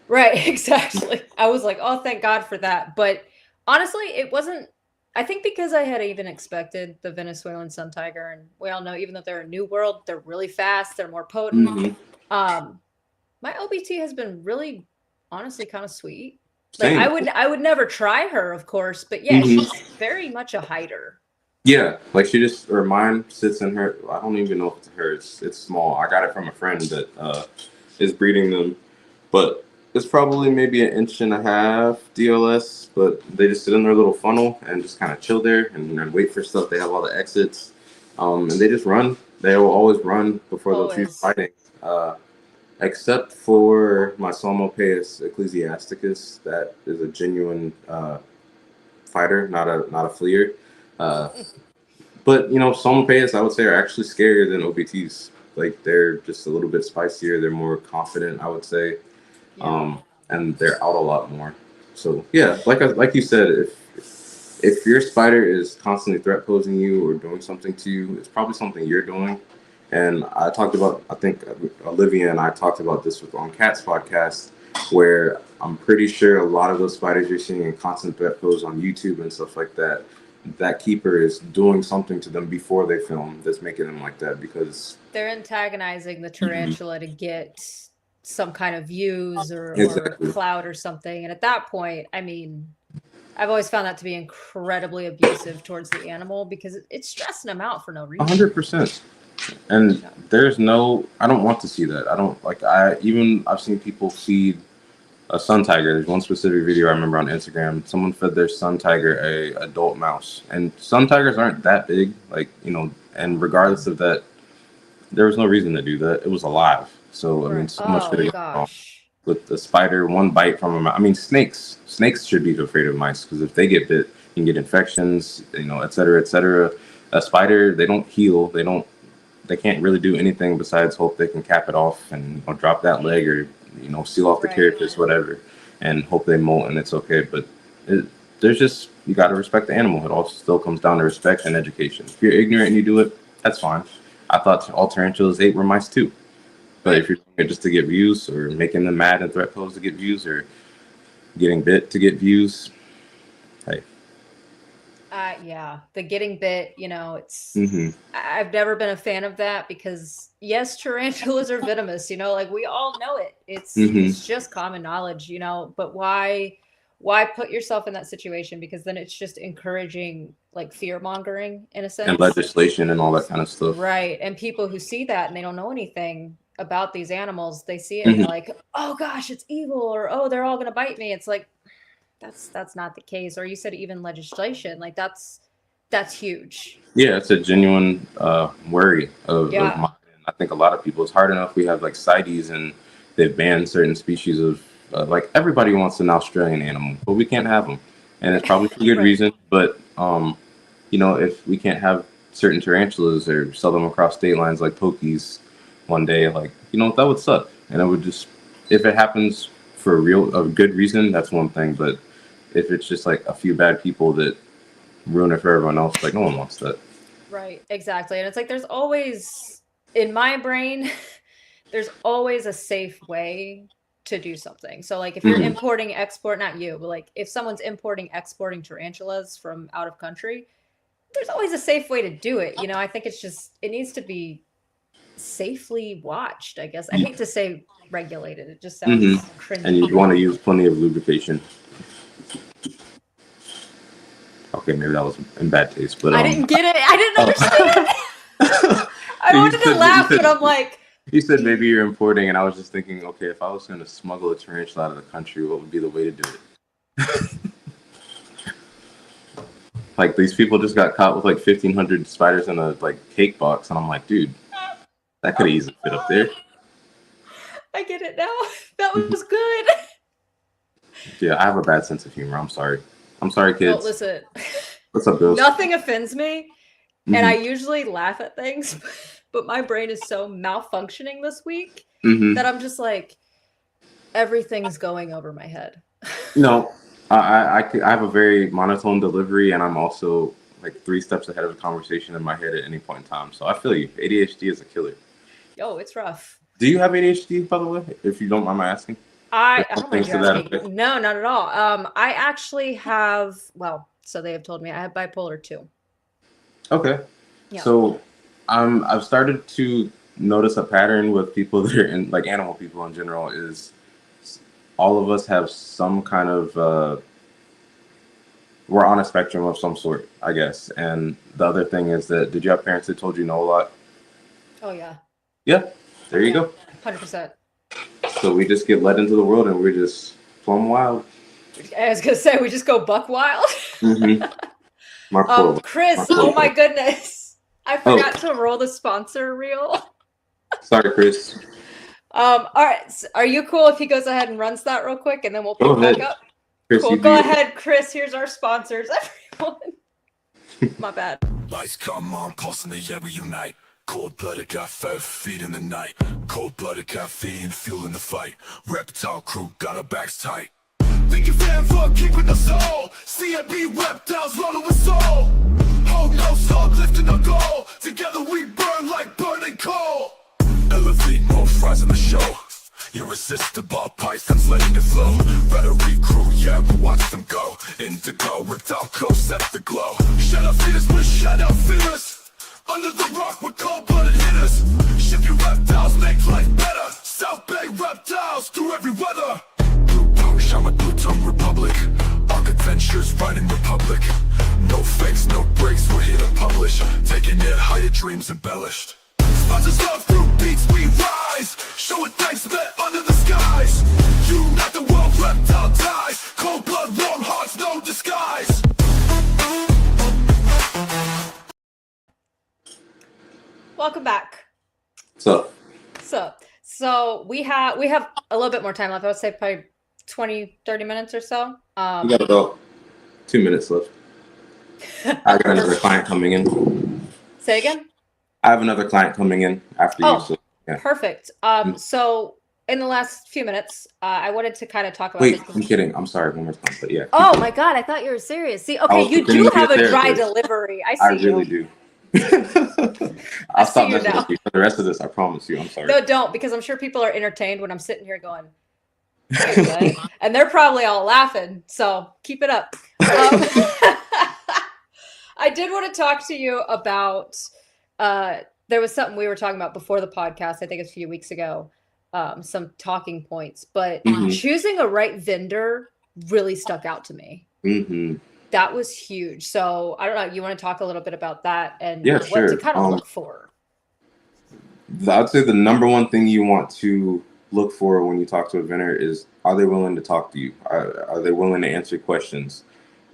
Right, exactly. I was like, oh, thank God for that. But honestly, it wasn't. I think because I had even expected the Venezuelan sun tiger, and we all know, even though they're a new world, they're really fast, they're more potent. Mhm. My OBT has been really, honestly, kind of sweet. Like Same. I would never try her, of course, but yeah, Mhm. she's very much a hider. Yeah, like she just, or mine sits in her. I don't even know if it's her. It's small. I got it from a friend that is breeding them, but it's probably maybe an inch and a half DLS. But they just sit in their little funnel and just kind of chill there and wait for stuff. They have all the exits, and they just run. They will always run before they'll choose Always. fighting. Except for my Psalmopaeus ecclesiasticus, that is a genuine fighter, not a fleer. But Psalmopaeus, I would say, are actually scarier than OBTs. Like they're just a little bit spicier. They're more confident, I would say, Yeah. and they're out a lot more. So yeah, like you said, if your spider is constantly threat posing you or doing something to you, it's probably something you're doing. And I think Olivia and I talked about this on Kat's podcast, where I'm pretty sure a lot of those spiders you're seeing in constant threat pose on YouTube and stuff like that, that keeper is doing something to them before they film that's making them like that, because They're antagonizing the tarantula to get some kind of views or Exactly. clout or something. And at that point, I mean, I've always found that to be incredibly abusive towards the animal because it's stressing them out for no reason. 100%. And I don't want to see that. I don't like. I've seen people feed a sun tiger. There's one specific video I remember on Instagram. Someone fed their sun tiger a adult mouse, and sun tigers aren't that big. Like and regardless of that, there was no reason to do that. It was alive. So I mean, so much could have gone wrong with the spider. One bite from a mouse. I mean, snakes should be afraid of mice, because if they get bit, you can get infections, et cetera, et cetera. A spider, they don't heal. They can't really do anything besides hope they can cap it off and drop that leg, or seal off the carapace, whatever, and hope they molt and it's okay. But you got to respect the animal. It all still comes down to respect and education. If you're ignorant and you do it, that's fine. I thought all tarantulas ate were mice too. But if you're doing it just to get views, or making them mad and threat pose to get views, or getting bit to get views, hey. Yeah, the getting bit, it's. Mhm. I've never been a fan of that because yes, tarantulas are venomous. Like we all know it. It's just common knowledge. But why put yourself in that situation? Because then it's just encouraging like fear mongering in a sense, and legislation and all that kind of stuff. Right? And people who see that and they don't know anything about these animals, they see it and they're like, oh gosh, it's evil, or oh, they're all gonna bite me. It's like that's not the case. Or you said even legislation, like that's huge. Yeah, it's a genuine worry of mine. I think a lot of people, it's hard enough we have like CITES and they've banned certain species of like everybody wants an Australian animal, but we can't have them, and it's probably for good reason. But if we can't have certain tarantulas or sell them across state lines like pokies one day, like that would suck. And it would just, if it happens for a good reason, that's one thing. But if it's just like a few bad people that ruin it for everyone else, like no one wants that. Right, exactly. And it's like there's always, in my brain, there's always a safe way to do something. So like if you're Mhm. importing, export, not you, but like if someone's importing, exporting tarantulas from out of country, there's always a safe way to do it. You know, I think it's just it needs to be safely watched, I guess. I hate to say regulated. It just sounds Hmm. And cringy. you want to use plenty of lubrication. Okay, maybe that was in bad taste, but I didn't get it. I didn't understand. I You wanted to said- laugh, you said- but I'm like, you said maybe you're importing, and I was just thinking, okay, if I was going to smuggle a tarantula out of the country, what would be the way to do it? Like these people just got caught with like 1,500 spiders in a like cake box, and I'm like, dude, that could easily fit up there. I get it now. That was good. Yeah, I have a bad sense of humor. I'm sorry. I'm sorry, kids. No, listen. What's up, Ghost? Nothing offends me, and I Mhm. usually laugh at things, but my brain is so malfunctioning this week Mhm. that I'm just like, everything's going over my head. No, I have a very monotone delivery, and I'm also like 3 steps ahead of the conversation in my head at any point in time. So I feel you. ADHD is a killer. Yo, it's rough. Do you have ADHD, by the way? If you don't mind my asking. I Some don't mind things you to that asking. effect. No, not at all. I actually have, well, so they have told me I have bipolar 2. Okay. Yeah. So I've started to notice a pattern with people that are in like animal people in general is all of us have some kind of we're on a spectrum of some sort, I guess. And the other thing is that did you have parents that told you no a lot? Oh yeah. Yeah. There you go. 100%. So we just get led into the world and we're just plumb wild. I was gonna say we just go buck wild. Mm-hmm. My poor. Chris, My poor oh my boy. goodness. I forgot to roll the sponsor reel. Sorry, Chris. All right. Are you cool if he goes ahead and runs that real quick and then we'll pick Go back ahead. up? Chris, Cool. you Go do ahead, Chris. Here's our sponsors, everyone. My bad. Lights come on, pulse in the air, we unite. Cold-blooded, got 5 feet in the night. Cold-blooded, caffeine, fueling the fight. Reptile crew, got our backs tight. Thank you, fam, for keeping us all. CMB reptiles rolling with soul. Hold no stop, lifting our goal. Together we burn like burning coal. Elevate more fries in the show. Irresistible pythons letting it flow. Battery crew, yeah, but watch them go. Indigo, reptile coast, set the glow. Shut up feeders, we're shut up feeders. Under the rock, we're cold-blooded hitters. Ship your reptiles, make life better. South Bay reptiles, through every weather. Blue Tongue, Shaman, Blue Tongue Republic. Arc adventures, riding Republic. No fakes, no breaks, we're here to publish. Taking it higher, dreams embellished. Sponsors love through beats, we rise. Showing thanks met under the skies. Unite the world, reptile ties. Cold blood, warm hearts, no disguise. Welcome back. So So we have a little bit more time left. I would say probably 20, 30 minutes or so. we got about 2 minutes left. I got another client coming in. Say again? I have another client coming in after Oh. you. So yeah. Perfect. So in the last few minutes, I wanted to kind of talk about Wait, this. I'm kidding. I'm sorry. One more time, but yeah. Oh my God, I thought you were serious. See, okay, was you pretending do to be have a a dry therapist. delivery. I I see really you. do. I'll see stop you messing now. with you for the rest of this. I promise you. I'm sorry. No, don't, because I'm sure people are entertained when I'm sitting here going, "Wait, what?" And they're probably all laughing. So keep it up. I did want to talk to you about, there was something we were talking about before the podcast, I think a few weeks ago, some talking points, but Mhm. choosing a right vendor really stuck out to me. Mm-hmm. That was huge. So I don't know, you want to talk a little bit about that and Yeah, what sure. to kind of look for? I'd say the number one thing you want to look for when you talk to a vendor is, are they willing to talk to you? Are they willing to answer questions?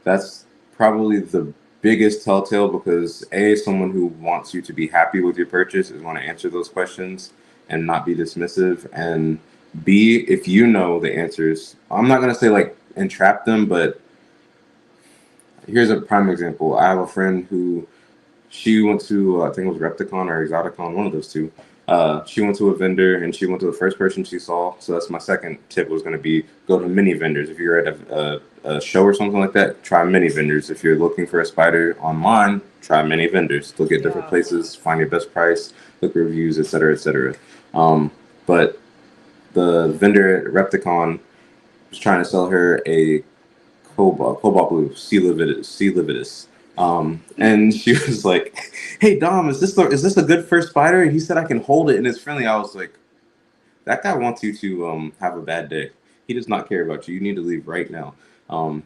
That's probably the biggest telltale, because A, someone who wants you to be happy with your purchase is going to answer those questions and not be dismissive. And B, if you know the answers, I'm not going to say like entrap them, but here's a prime example. I have a friend who, she went to, I think it was Repticon or Exoticon, one of those two. She went to a vendor and she went to the first person she saw. So that's my second tip was going to be go to mini vendors. If you're at a show or something like that, try mini vendors. If you're looking for a spider online, try many vendors. Look at different places, find your best price, look at reviews, etc., etc. But the vendor at Repticon was trying to sell her a cobalt blue sea lividus. And she was like, "Hey Dom, is this a good first spider?" And he said, "I can hold it and it's friendly." I was like, "That guy wants you to have a bad day. He does not care about you. You need to leave right now." And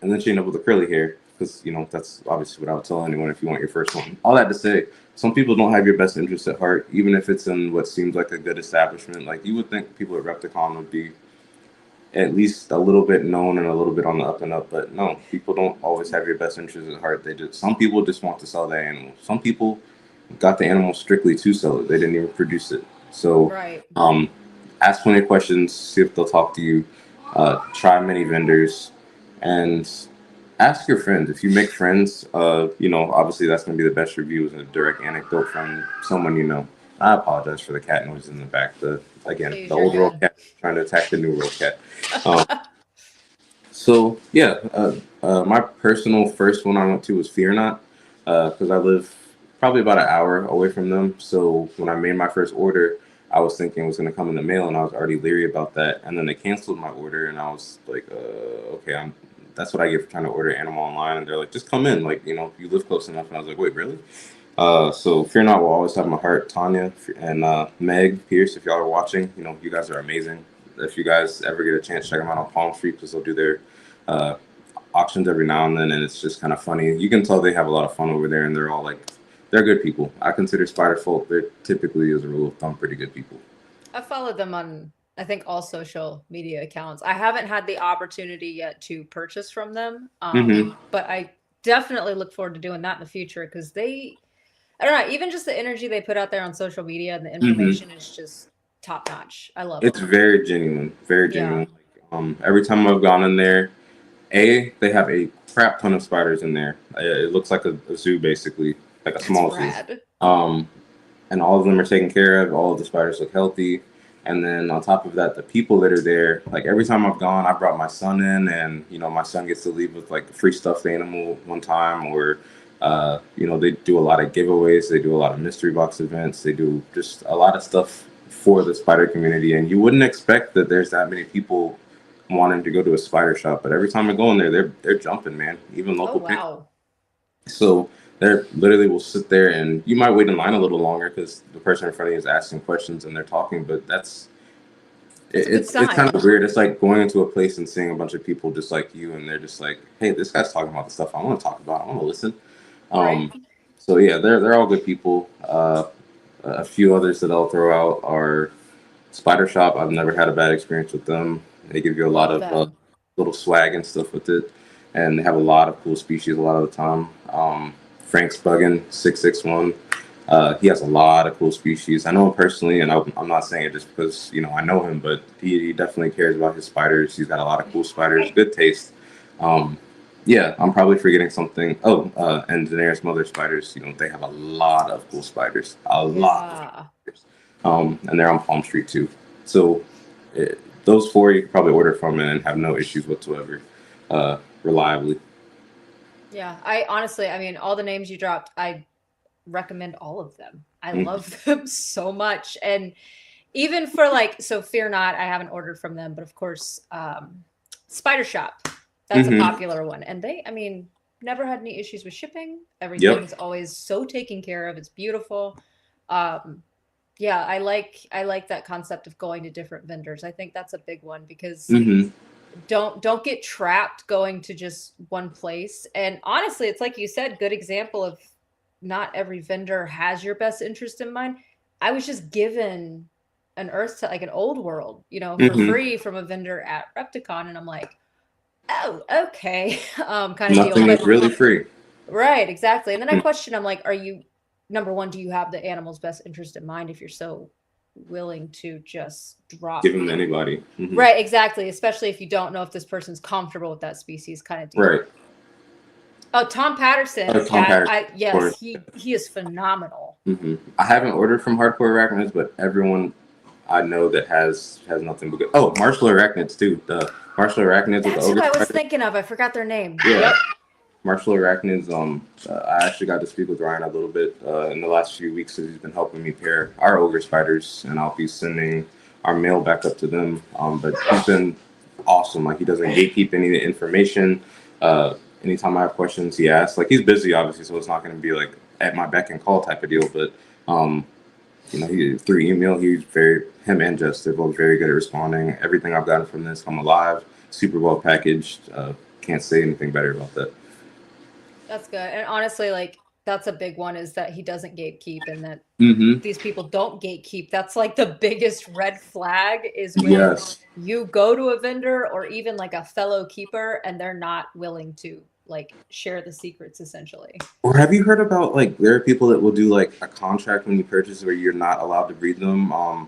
then she ended up with a curly hair because that's obviously what I would tell anyone if you want your first one. All that to say, some people don't have your best interest at heart, even if it's in what seems like a good establishment. Like you would think people at Repticon would be at least a little bit known and a little bit on the up and up, but no, people don't always have your best interests at heart. Some people just want to sell their animal. Some people got the animal strictly to sell it. They didn't even produce it. So Right. Ask plenty of questions, see if they'll talk to you, try many vendors, and ask your friends. If you make friends, obviously that's going to be the best review is a direct anecdote from someone you know. I apologize for the cat noise in the back. The old world cat trying to attack the new world cat. So yeah, my personal first one I went to was Fear Not, because I live probably about an hour away from them. So when I made my first order, I was thinking it was going to come in the mail, and I was already leery about that. And then they canceled my order, and I was like, okay, that's what I get for trying to order animal online. And they're like, just come in, like you live close enough. And I was like, wait, really? So Fear Not will always have my heart. Tanya and Meg Pierce, if y'all are watching, you guys are amazing. If you guys ever get a chance, check them out on Palm Street because they'll do their auctions every now and then, and it's just kind of funny. You can tell they have a lot of fun over there, and they're all they're good people. I consider spider folk, they're typically, as a rule of thumb, pretty good people. I followed them on, I think, all social media accounts. I haven't had the opportunity yet to purchase from them, but I definitely look forward to doing that in the future because I don't know, even just the energy they put out there on social media and the information is just top notch. I love it. It's very genuine, very genuine. Every time I've gone in there, they have a crap ton of spiders in there. It looks like a zoo, basically, like a small zoo. And all of them are taken care of. All of the spiders look healthy. And then on top of that, the people that are there, like every time I've gone, I brought my son in, and my son gets to leave with like a free stuffed animal one time, or they do a lot of giveaways. They do a lot of mystery box events. They do just a lot of stuff for the spider community. And you wouldn't expect that there's that many people wanting to go to a spider shop. But every time I go in there, they're jumping, man. Even local people. So they literally will sit there, and you might wait in line a little longer because the person in front of you is asking questions and they're talking. But it's kind of weird. It's like going into a place and seeing a bunch of people just like you, and they're just like, hey, this guy's talking about the stuff I want to talk about. I want to listen. So yeah, they're all good people. A few others that I'll throw out are Spider Shop. I've never had a bad experience with them. They give you a lot of little swag and stuff with it, and they have a lot of cool species a lot of the time. Frank's Buggin 661. He has a lot of cool species. I know him personally, and I'm not saying it just because I know him, but he definitely cares about his spiders. He's got a lot of cool spiders, good taste. Yeah, I'm probably forgetting something. And Daenerys Mother Spiders, they have a lot of cool spiders. A lot of spiders. And they're on Palm Street too. So those four you can probably order from and have no issues whatsoever, reliably. Yeah, I mean, all the names you dropped, I recommend all of them. I love them so much. And even for Fear Not, I haven't ordered from them, but of course, Spider Shop. That's a popular one. And never had any issues with shipping. Everything's always so taken care of. It's beautiful. Yeah, I like that concept of going to different vendors. I think that's a big one because don't get trapped going to just one place. And honestly, it's like you said, good example of not every vendor has your best interest in mind. I was just given an Earth to an old world, for free from a vendor at Repticon. And I'm like, oh, okay. Kind of Nothing is really free. Right, exactly. And then I question, I'm like, are you, number one, do you have the animal's best interest in mind if you're so willing to just drop give them to anybody? Right, exactly. Especially if you don't know if this person's comfortable with that species kind of deal. Right. Oh, Tom Patterson. Tom Patterson. Yes, he is phenomenal. I haven't ordered from Hardcore Arachnids, but everyone I know that has nothing but good. Oh, Martial Arachnids too. The Martial Arachnids with the That's who ogre I was spider. thinking of. I forgot their name. Yeah. Yep. Martial Arachnids. I actually got to speak with Ryan a little bit in the last few weeks, as he's been helping me pair our ogre spiders, and I'll be sending our mail back up to them. But he's been awesome. Like, he doesn't gatekeep any of the information. Anytime I have questions, he asks. Like, he's busy, obviously, so it's not going to be like at my beck and call type of deal. But he through email, him and Jess, they're both very good at responding. Everything I've gotten from this, I'm alive, super well packaged. Can't say anything better about that. That's good. And honestly, like, that's a big one, is that he doesn't gatekeep, and that these people don't gatekeep. That's like the biggest red flag, is when you go to a vendor or even like a fellow keeper and they're not willing to like share the secrets, essentially. Or have you heard about, like, there are people that will do like a contract when you purchase where you're not allowed to breed them? I'm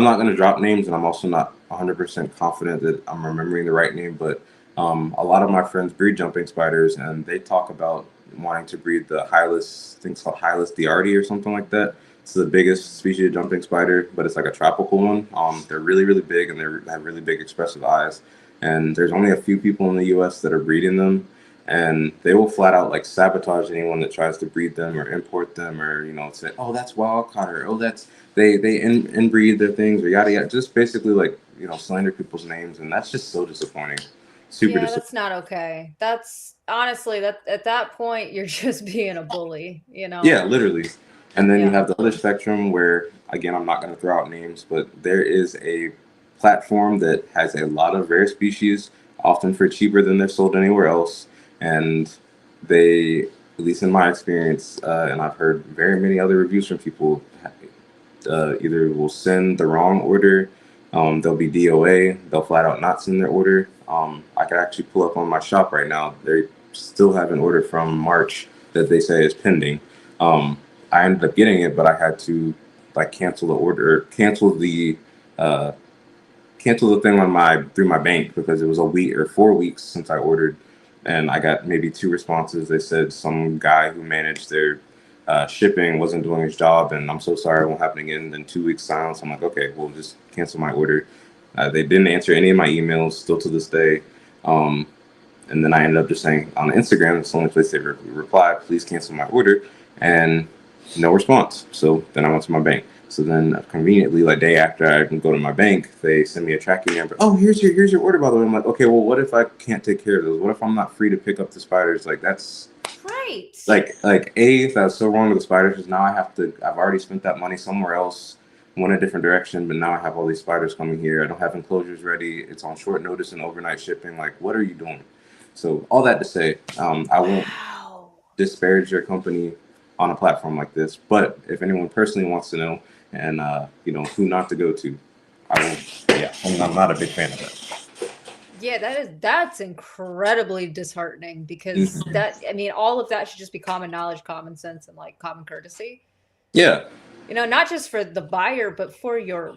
not going to drop names, and I'm also not 100% confident that I'm remembering the right name, but a lot of my friends breed jumping spiders, and they talk about wanting to breed the Hylas, I think it's called Hylas diardi or something like that. It's the biggest species of jumping spider, but it's like a tropical one. They're really, really big, and they have really big expressive eyes. And there's only a few people in the U.S. that are breeding them, and they will flat out like sabotage anyone that tries to breed them or import them, or say, oh, that's wild caught, or oh, that's they inbreed their things, or yada yada. Just basically like slander people's names, and that's just so disappointing. Super disappointing. That's not okay. That's honestly, that at that point you're just being a bully, Yeah, literally. And then you have the other spectrum where, again, I'm not going to throw out names, but there is a platform that has a lot of rare species, often for cheaper than they're sold anywhere else. And they, at least in my experience, and I've heard very many other reviews from people, either will send the wrong order, they'll be DOA, they'll flat out not send their order. I could actually pull up on my shop right now. They still have an order from March that they say is pending. I ended up getting it, but I had to like cancel the order, cancel the thing through my bank, because it was a week or 4 weeks since I ordered, and I got maybe 2 responses. They said some guy who managed their shipping wasn't doing his job, and I'm so sorry, it won't happen again. Then 2 weeks silence. I'm like, okay, we'll just cancel my order. They didn't answer any of my emails still to this day. And then I ended up just saying on Instagram, it's the only place they reply, please cancel my order, and no response. So then I went to my bank. So then conveniently, like day after I can go to my bank, they send me a tracking number. Oh, here's your order, by the way. I'm like, okay, well, what if I can't take care of those? What if I'm not free to pick up the spiders? Like, that's right. Like that's so wrong with the spiders, because now I've already spent that money somewhere else, went a different direction, but now I have all these spiders coming here. I don't have enclosures ready. It's on short notice and overnight shipping. Like, what are you doing? So all that to say, I won't disparage your company on a platform like this, but if anyone personally wants to know and who not to go to, I won't. Yeah, I'm not a big fan of that. Yeah, that's incredibly disheartening, because all of that should just be common knowledge, common sense, and like common courtesy. Yeah. Not just for the buyer, but for your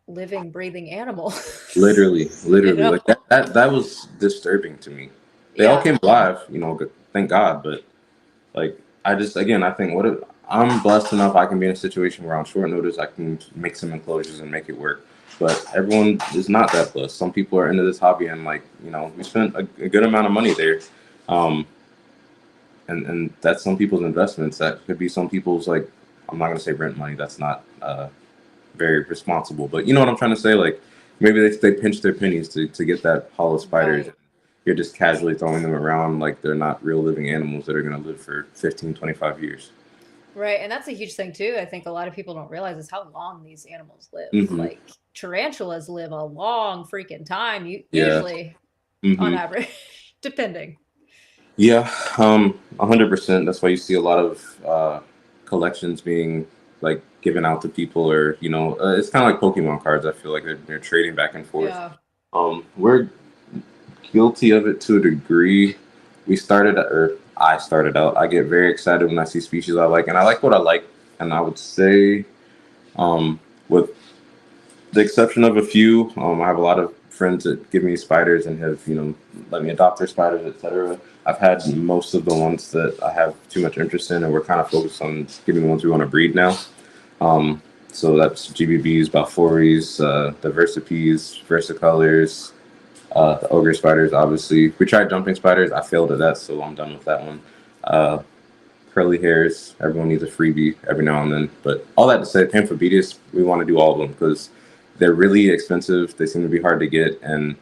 living, breathing animal. Literally, like that was disturbing to me. They all came alive, thank God, but like I think I'm blessed enough I can be in a situation where on short notice I can make some enclosures and make it work. But everyone is not that blessed. Some people are into this hobby, and we spent a good amount of money there. And that's some people's investments. That could be some people's, like, I'm not gonna say rent money. That's not very responsible. But you know what I'm trying to say? Like, maybe they pinch their pennies to get that hollow spiders. Right. You're just casually throwing them around like they're not real living animals that are going to live for 15, 25 years. Right. And that's a huge thing too. I think a lot of people don't realize is how long these animals live. Like, tarantulas live a long freaking time, usually on average, depending. Yeah, 100%. That's why you see a lot of collections being like given out to people, or it's kind of like Pokemon cards. I feel like they're trading back and forth. Yeah. We're guilty of it to a degree. I started out. I get very excited when I see species I like, and I like what I like. And I would say, with the exception of a few, I have a lot of friends that give me spiders and have, let me adopt their spiders, etc. I've had most of the ones that I have too much interest in, and we're kind of focused on getting the ones we want to breed now. So that's GBBs, Balfours, the Versapes, Versicolors, the ogre spiders, obviously. We tried jumping spiders. I failed at that, so I'm done with that one. Curly hairs, everyone needs a freebie every now and then. But all that to say, Pamphobeteus, we want to do all of them because they're really expensive. They seem to be hard to get, and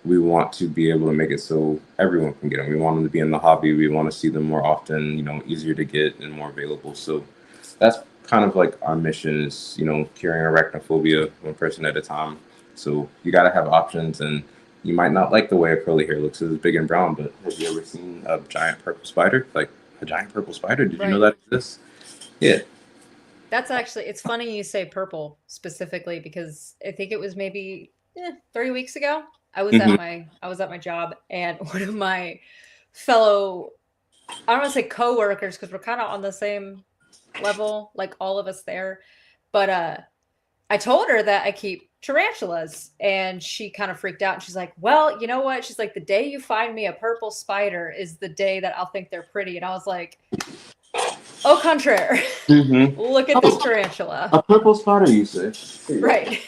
we want to be able to make it so everyone can get them. We want them to be in the hobby. We want to see them more often, easier to get and more available. So that's kind of like our mission is, curing arachnophobia one person at a time. So you got to have options, and you might not like the way a curly hair looks. It's big and brown, but have you ever seen a giant purple spider? Like a giant purple spider? Did you know that exists? Yeah. That's actually, it's funny you say purple specifically because I think it was maybe 3 weeks ago. I was at my job, and one of my fellow, I don't want to say co-workers because we're kind of on the same level, like all of us there. But I told her that I keep tarantulas, and she kind of freaked out. And she's like, well, you know what? She's like, the day you find me a purple spider is the day that I'll think they're pretty. And I was like, au contraire. Look at this tarantula. A purple spider, you say? Right.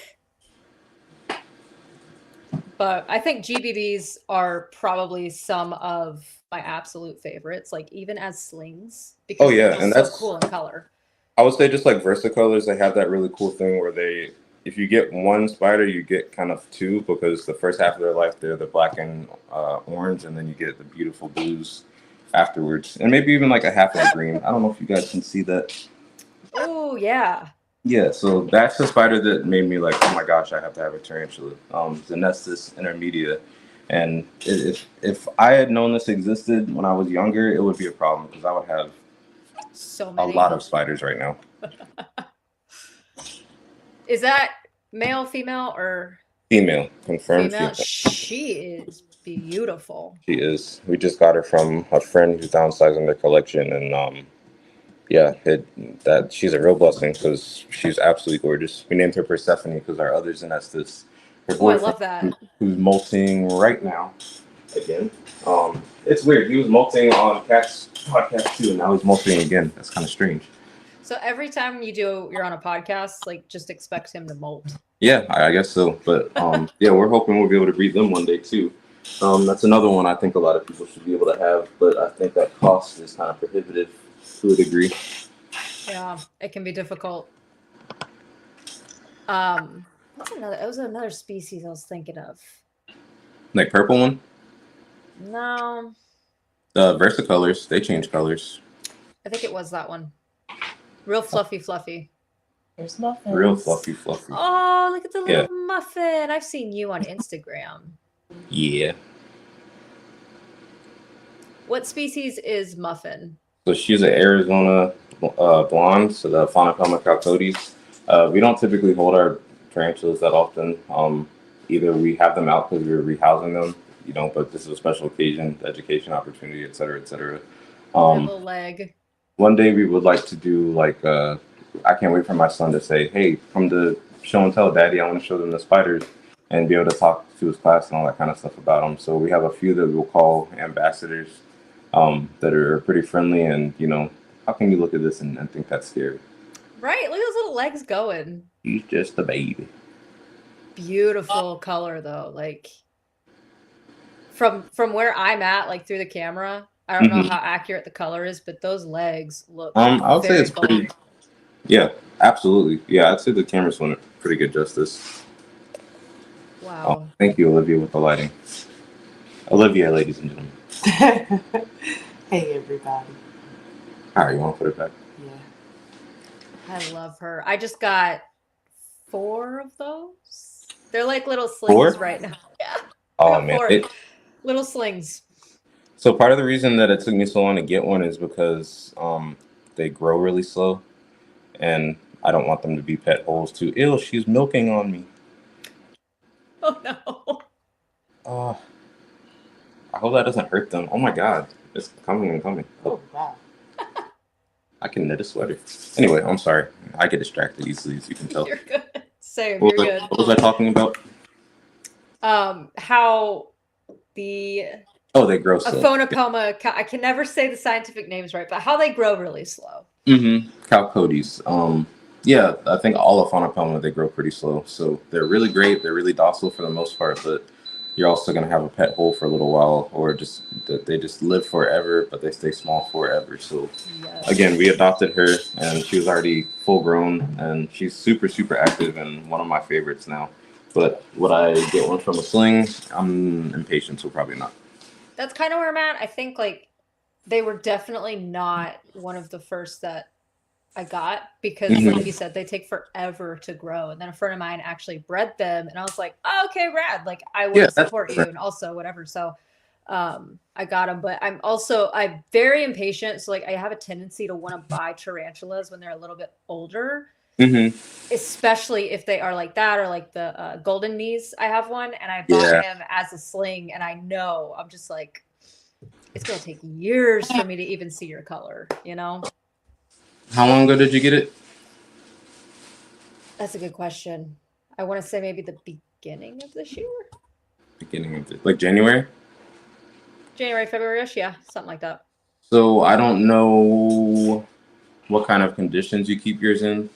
But I think GBBs are probably some of my absolute favorites, like even as slings. Because and so that's cool in color. I would say just like Versicolors, they have that really cool thing where if you get one spider, you get kind of two because the first half of their life, they're the black and orange, and then you get the beautiful blues afterwards. And maybe even like a half of a green. I don't know if you guys can see that. Oh, yeah. Yeah, so that's the spider that made me like, oh my gosh, I have to have a tarantula. Zenestus intermedia. And if I had known this existed when I was younger, it would be a problem because I would have so many. A lot of spiders right now. Is that male, female, or female? Confirmed female. female. She is beautiful. She is. We just got her from a friend who's downsizing their collection, and she's a real blessing because she's absolutely gorgeous. We named her Persephone because our other Zenestus, her I love that. who's molting right now. Again, it's weird. He was molting on Cat's podcast too, and now he's molting again. That's kind of strange. So every time you're on a podcast, like just expect him to molt. Yeah, I guess so. But we're hoping we'll be able to breed them one day too. That's another one I think a lot of people should be able to have, but I think that cost is kind of prohibitive to a degree. Yeah, it can be difficult. That was another species I was thinking of. Like purple one? No. The Versicolors, they change colors. I think it was that one. Real fluffy. There's muffins. Real fluffy. Oh, look at the little muffin. I've seen you on Instagram. Yeah. What species is Muffin? So she's an Arizona blonde, so the Phonochoma chalcodes. We don't typically hold our tarantulas that often. Either we have them out because we're rehousing them, but this is a special occasion, education opportunity, et cetera, et cetera. Little leg. One day we would like to do I can't wait for my son to say, hey, come to show and tell, Daddy, I want to show them the spiders and be able to talk to his class and all that kind of stuff about them. So we have a few that we'll call ambassadors that are pretty friendly and, how can you look at this and think that's scary? Right, look at those little legs going. He's just a baby. Beautiful color though, like from where I'm at, like through the camera. I don't know how accurate the color is, but those legs look. I would say it's cool. pretty. Yeah, absolutely. Yeah, I'd say the camera's doing pretty good justice. Wow. Thank you, Olivia, with the lighting. Olivia, ladies and gentlemen. Hey, everybody. All right, you want to put it back? Yeah. I love her. I just got 4 of those. They're like little slings right now. Yeah. Oh man, little slings. So part of the reason that it took me so long to get one is because they grow really slow, and I don't want them to be pet holes too. Ew, she's milking on me. Oh no. Oh, I hope that doesn't hurt them. Oh my God, it's coming and coming. Oh, wow. I can knit a sweater. Anyway, I'm sorry. I get distracted easily, as you can tell. You're good. Same, What you're good. was I talking about? How the Oh, they grow slow. Aphonopelma, I can never say the scientific names right, but how they grow really slow. Mm-hmm. Chalcodes. Yeah, I think all of Faunopelma, they grow pretty slow. So they're really great. They're really docile for the most part, but you're also going to have a pet hole for a little while, or just that they just live forever, but they stay small forever. So Yes. again, we adopted her, and she was already full grown, and she's super, super active and one of my favorites now. But would I get one from a sling? I'm impatient, so probably not. That's kind of where I'm at. I think like they were definitely not one of the first that I got because, Mhm. like you said, they take forever to grow. And then a friend of mine actually bred them, and I was like, oh, okay, rad. Like I Yeah, would that's support you, different. and also whatever. So, I got them, but I'm very impatient. So like I have a tendency to want to buy tarantulas when they're a little bit older, Mm-hmm. especially if they are like that or like the golden knees. I have one, and I bought Yeah. him as a sling, and I know I'm just like, it's gonna take years for me to even see your color, you know? How long ago did you get it? That's a good question. I want to say maybe the beginning of this year. Beginning of like January. January, February-ish, yeah, something like that. So I don't know what kind of conditions you keep yours in,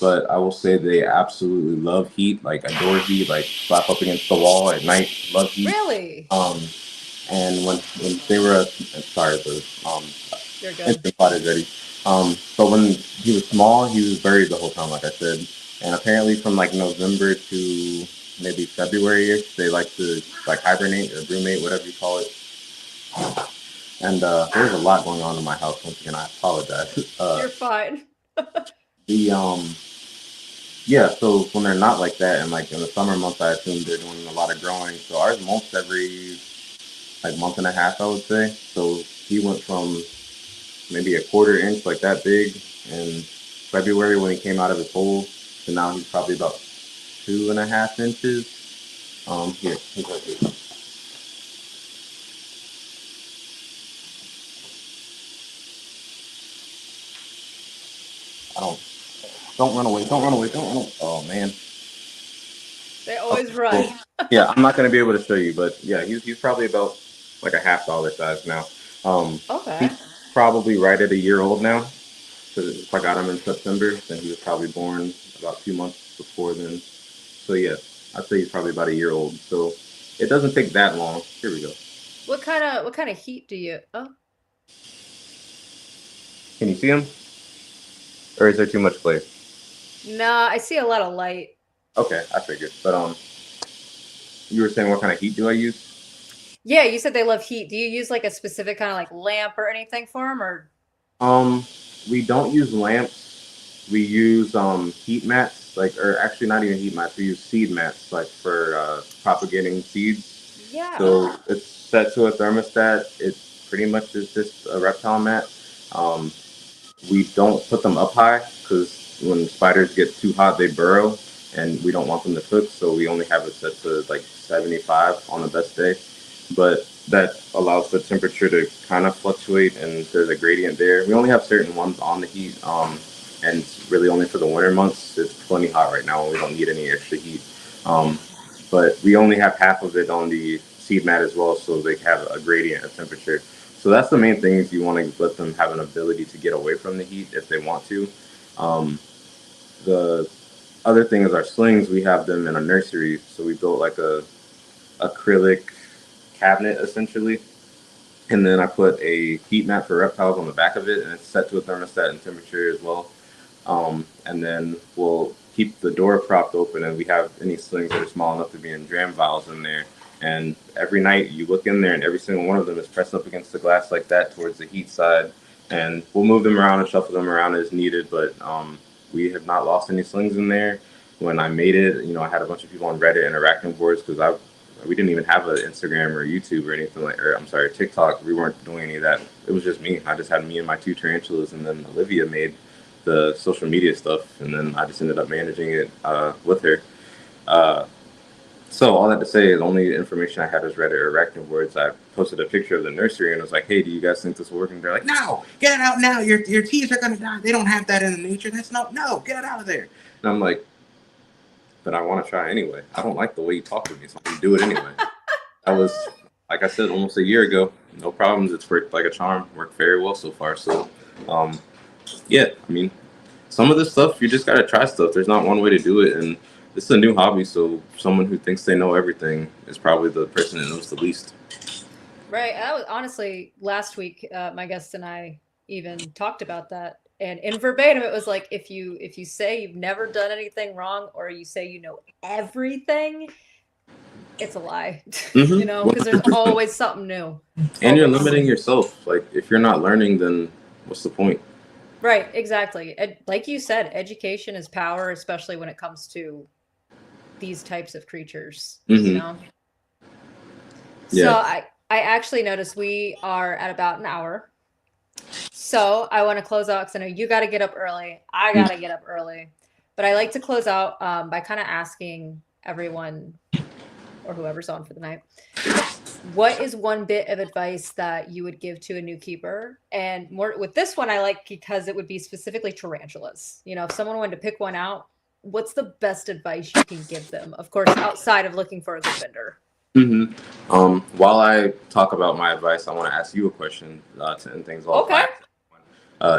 but I will say they absolutely love heat, like adore heat, like slap up against the wall at night, love heat. Really? And when they were, sorry, the You're good. instant pot is ready. But when he was small, he was buried the whole time, like I said. And apparently from like November to maybe February-ish, they like to like hibernate or brumate, whatever you call it. And there's a lot going on in my house. Once again, I apologize. You're fine. The yeah, so when they're not like that, and like in the summer months, I assume they're doing a lot of growing. So ours molts every like month and a half, I would say. So he went from maybe a quarter inch, like that big, in February when he came out of his hole, to now he's probably about 2.5 inches. Here, he's right here. Don't run away, don't run away, don't run away. Oh man. They always Oh, run. well, yeah, I'm not gonna be able to show you, but yeah, he's probably about like a half dollar size now. Okay. He's probably right at a year old now. Because if I got him in September, then he was probably born about 2 months before then. So yeah, I'd say he's probably about a year old. So it doesn't take that long. Here we go. What kind of heat do you? Oh, Can you see him? Or is there too much play? nah, I see a lot of light. Okay, I figured. But you were saying what kind of heat do I use? Yeah, you said they love heat. Do you use like a specific kind of like lamp or anything for them, or? We don't use lamps. We use heat mats, like, or actually not even heat mats. We use seed mats, like for propagating seeds. Yeah. So it's set to a thermostat. It pretty much is just a reptile mat. We don't put them up high because when spiders get too hot, they burrow, and we don't want them to cook. So we only have it set to like 75 on the best day. But that allows the temperature to kind of fluctuate, and there's a gradient there. We only have certain ones on the heat, and it's really only for the winter months. It's plenty hot right now, and we don't need any extra heat. But we only have half of it on the seed mat as well, so they have a gradient of temperature. So that's the main thing, is you want to let them have an ability to get away from the heat if they want to. The other thing is our slings. We have them in a nursery, so we built like a acrylic cabinet essentially, and then I put a heat mat for reptiles on the back of it, and it's set to a thermostat and temperature as well. And then we'll keep the door propped open, and we have any slings that are small enough to be in dram vials in there. And every night you look in there, and every single one of them is pressed up against the glass like that towards the heat side. And we'll move them around and shuffle them around as needed, but we have not lost any slings in there. When I made it, I had a bunch of people on Reddit and arachnid boards, because we didn't even have an Instagram or YouTube or anything or I'm sorry, TikTok. We weren't doing any of that. It was just me. I just had me and my 2 tarantulas, and then Olivia made the social media stuff, and then I just ended up managing it with her. So all that to say is, only information I had was Reddit or arachnid boards. I posted a picture of the nursery and was like, "Hey, do you guys think this will work?" And they're like, "No, get it out now. Your teas are gonna die. They don't have that in nature. No, get it out of there." And I'm like, but I want to try anyway. I don't like the way you talk to me, so I'm gonna do it anyway. That was, like I said, almost a year ago. No problems. It's worked like a charm. Worked very well so far. So, yeah, I mean, some of this stuff you just gotta try stuff. There's not one way to do it, and this is a new hobby. So someone who thinks they know everything is probably the person that knows the least. Right. That was honestly last week. My guest and I even talked about that, and in verbatim, it was like if you say you've never done anything wrong, or you say you know everything, it's a lie. Mhm. You know, because there's always something new. And you're Always. limiting yourself. Like if you're not learning, then what's the point? Right. Exactly. Like you said, education is power, especially when it comes to these types of creatures. You Mhm. know. Yeah. So I actually noticed we are at about an hour. So I want to close out because I know you got to get up early. I got to get up early. But I like to close out by kind of asking everyone or whoever's on for the night, what is one bit of advice that you would give to a new keeper? And more with this one, I like because it would be specifically tarantulas. You know, if someone wanted to pick one out, what's the best advice you can give them? Of course, outside of looking for a good vendor. Mm-hmm. While I talk about my advice, I want to ask you a question to end things off. Okay.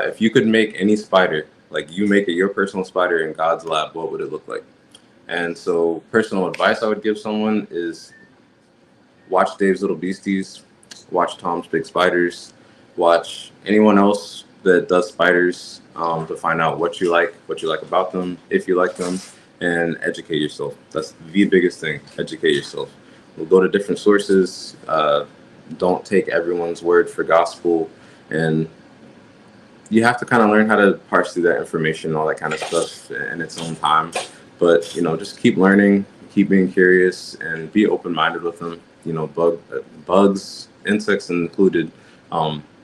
If you could make any spider, like you make it your personal spider in God's lab, what would it look like? And so personal advice I would give someone is watch Dave's Little Beasties, watch Tom's Big Spiders, watch anyone else that does spiders to find out what you like about them, if you like them, and educate yourself. That's the biggest thing, educate yourself. We'll go to different sources. Don't take everyone's word for gospel. And you have to kind of learn how to parse through that information, all that kind of stuff in its own time. But, you know, just keep learning, keep being curious, and be open-minded with them. You know, bugs, insects included,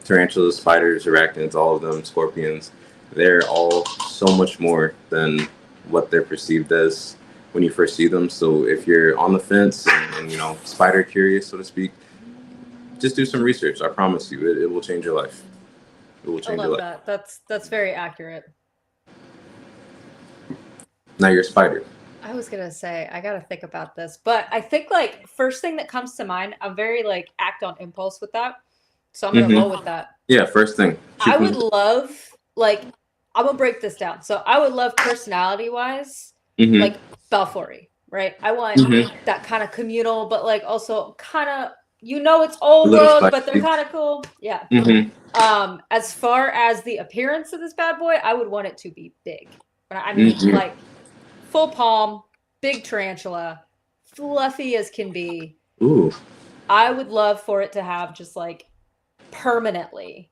tarantulas, spiders, arachnids, all of them, scorpions. They're all so much more than what they're perceived as when you first see them. So if you're on the fence and you know, spider curious, so to speak, just do some research. I promise you, it will change your life. It will I change your love life. that. That's very accurate. Now you're a spider. I was gonna say I gotta think about this, but I think like first thing that comes to mind, I'm very like act on impulse with that, so I'm gonna roll with that. Yeah, first thing. I would love like I'm gonna break this down. So I would love personality wise, Mhm. like Balfouri, right? I want Mhm. that kind of communal, but like also kind of it's old Little world, but they're spicy. kind of cool. Yeah. Mhm. As far as the appearance of this bad boy, I would want it to be big. But I mean, Mhm. like full palm, big tarantula, fluffy as can be. Ooh. I would love for it to have just like permanently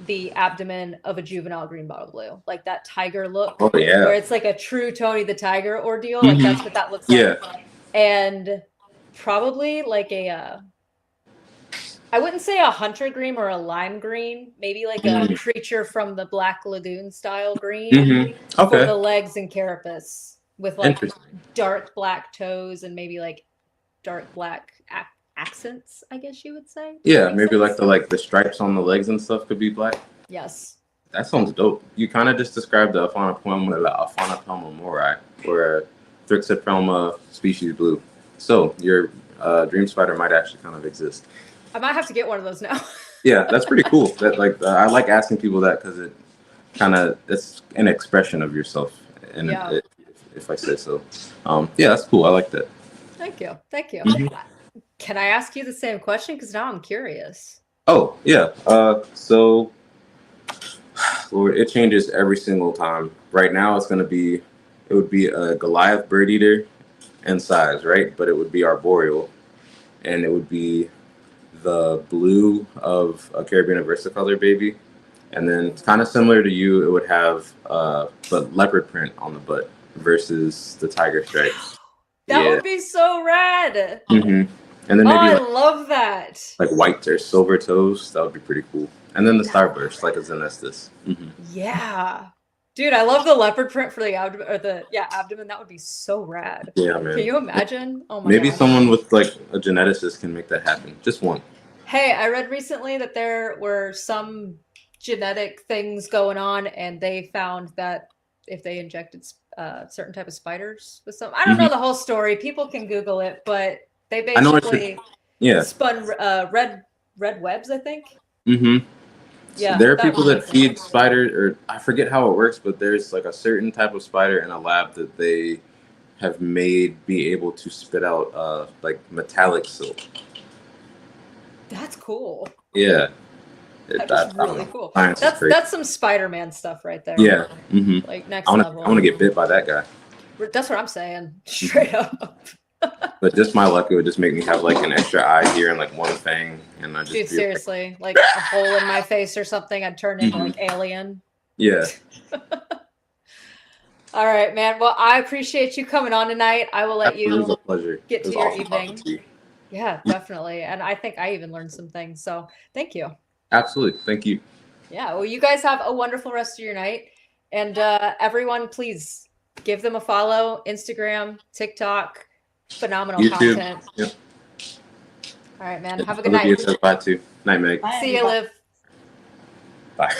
the abdomen of a juvenile green bottle blue, like that tiger look, Oh yeah. where it's like a true Tony the Tiger ordeal. Like Mhm. that's what that looks Yeah. like. And probably like I wouldn't say a hunter green or a lime green, maybe like a creature from the Black Lagoon style green Mhm. for Okay. the legs and carapace with like Interesting. dark black toes and maybe like dark black accents, I guess you would say. Yeah, Makes maybe sense? like the stripes on the legs and stuff could be black. Yes. That sounds dope. You kind of just described the Aphanapelma mori, or Thrixopelma species blue. So your dream spider might actually kind of exist. I might have to get one of those now. Yeah, that's pretty cool. That I like asking people that because it's an expression of yourself, and Yeah. if I say so. Yeah, that's cool. I like that. Thank you. Thank you. Mhm. Can I ask you the same question? Because now I'm curious. Oh yeah. So, Lord, it changes every single time. Right now, it would be a Goliath bird eater in size, right? But it would be arboreal, and it would be the blue of a Caribbean versicolor baby, and then kind of similar to you, it would have the leopard print on the butt versus the tiger stripes. That Yeah. would be so rad. Hmm. And then Oh, maybe I love that. like white or silver toes. That would be pretty cool. And then the starburst, like a Zenestus. Mm-hmm. Yeah. Dude, I love the leopard print for the abdomen or abdomen. That would be so rad. Yeah, man. Can you imagine? Oh my Maybe gosh. someone with like a geneticist can make that happen. Just one. Hey, I read recently that there were some genetic things going on, and they found that if they injected certain type of spiders with some. I don't know the whole story. People can Google it, but they I know basically Yeah. spun red webs, I think. Mm-hmm. Yeah, There are that people was that really feed cool. spiders, or I forget how it works, but there's like a certain type of spider in a lab that they have made be able to spit out like metallic silk. That's cool. Yeah. That's I don't really know. cool. Science is crazy. That's some Spider-Man stuff right there. Yeah. Mm-hmm. Like next I level. want to get bit by that guy. That's what I'm saying. Straight up. But just my luck, it would just make me have like an extra eye here and like one fang, and I just Dude, be seriously, like a hole in my face or something, I'd turn into like Alien. yeah. All right, man. Well, I appreciate you coming on tonight. I will let It was you a pleasure. get It to was your awesome talking evening. to you. Yeah, definitely. And I think I even learned some things. So thank you. Absolutely. Thank you. Yeah. Well, you guys have a wonderful rest of your night. And everyone, please give them a follow. Instagram, TikTok, phenomenal YouTube. content. Yep. All right, man. Have a good night. Bye too. Night, Meg. Bye, See you, everybody. Liv. Bye.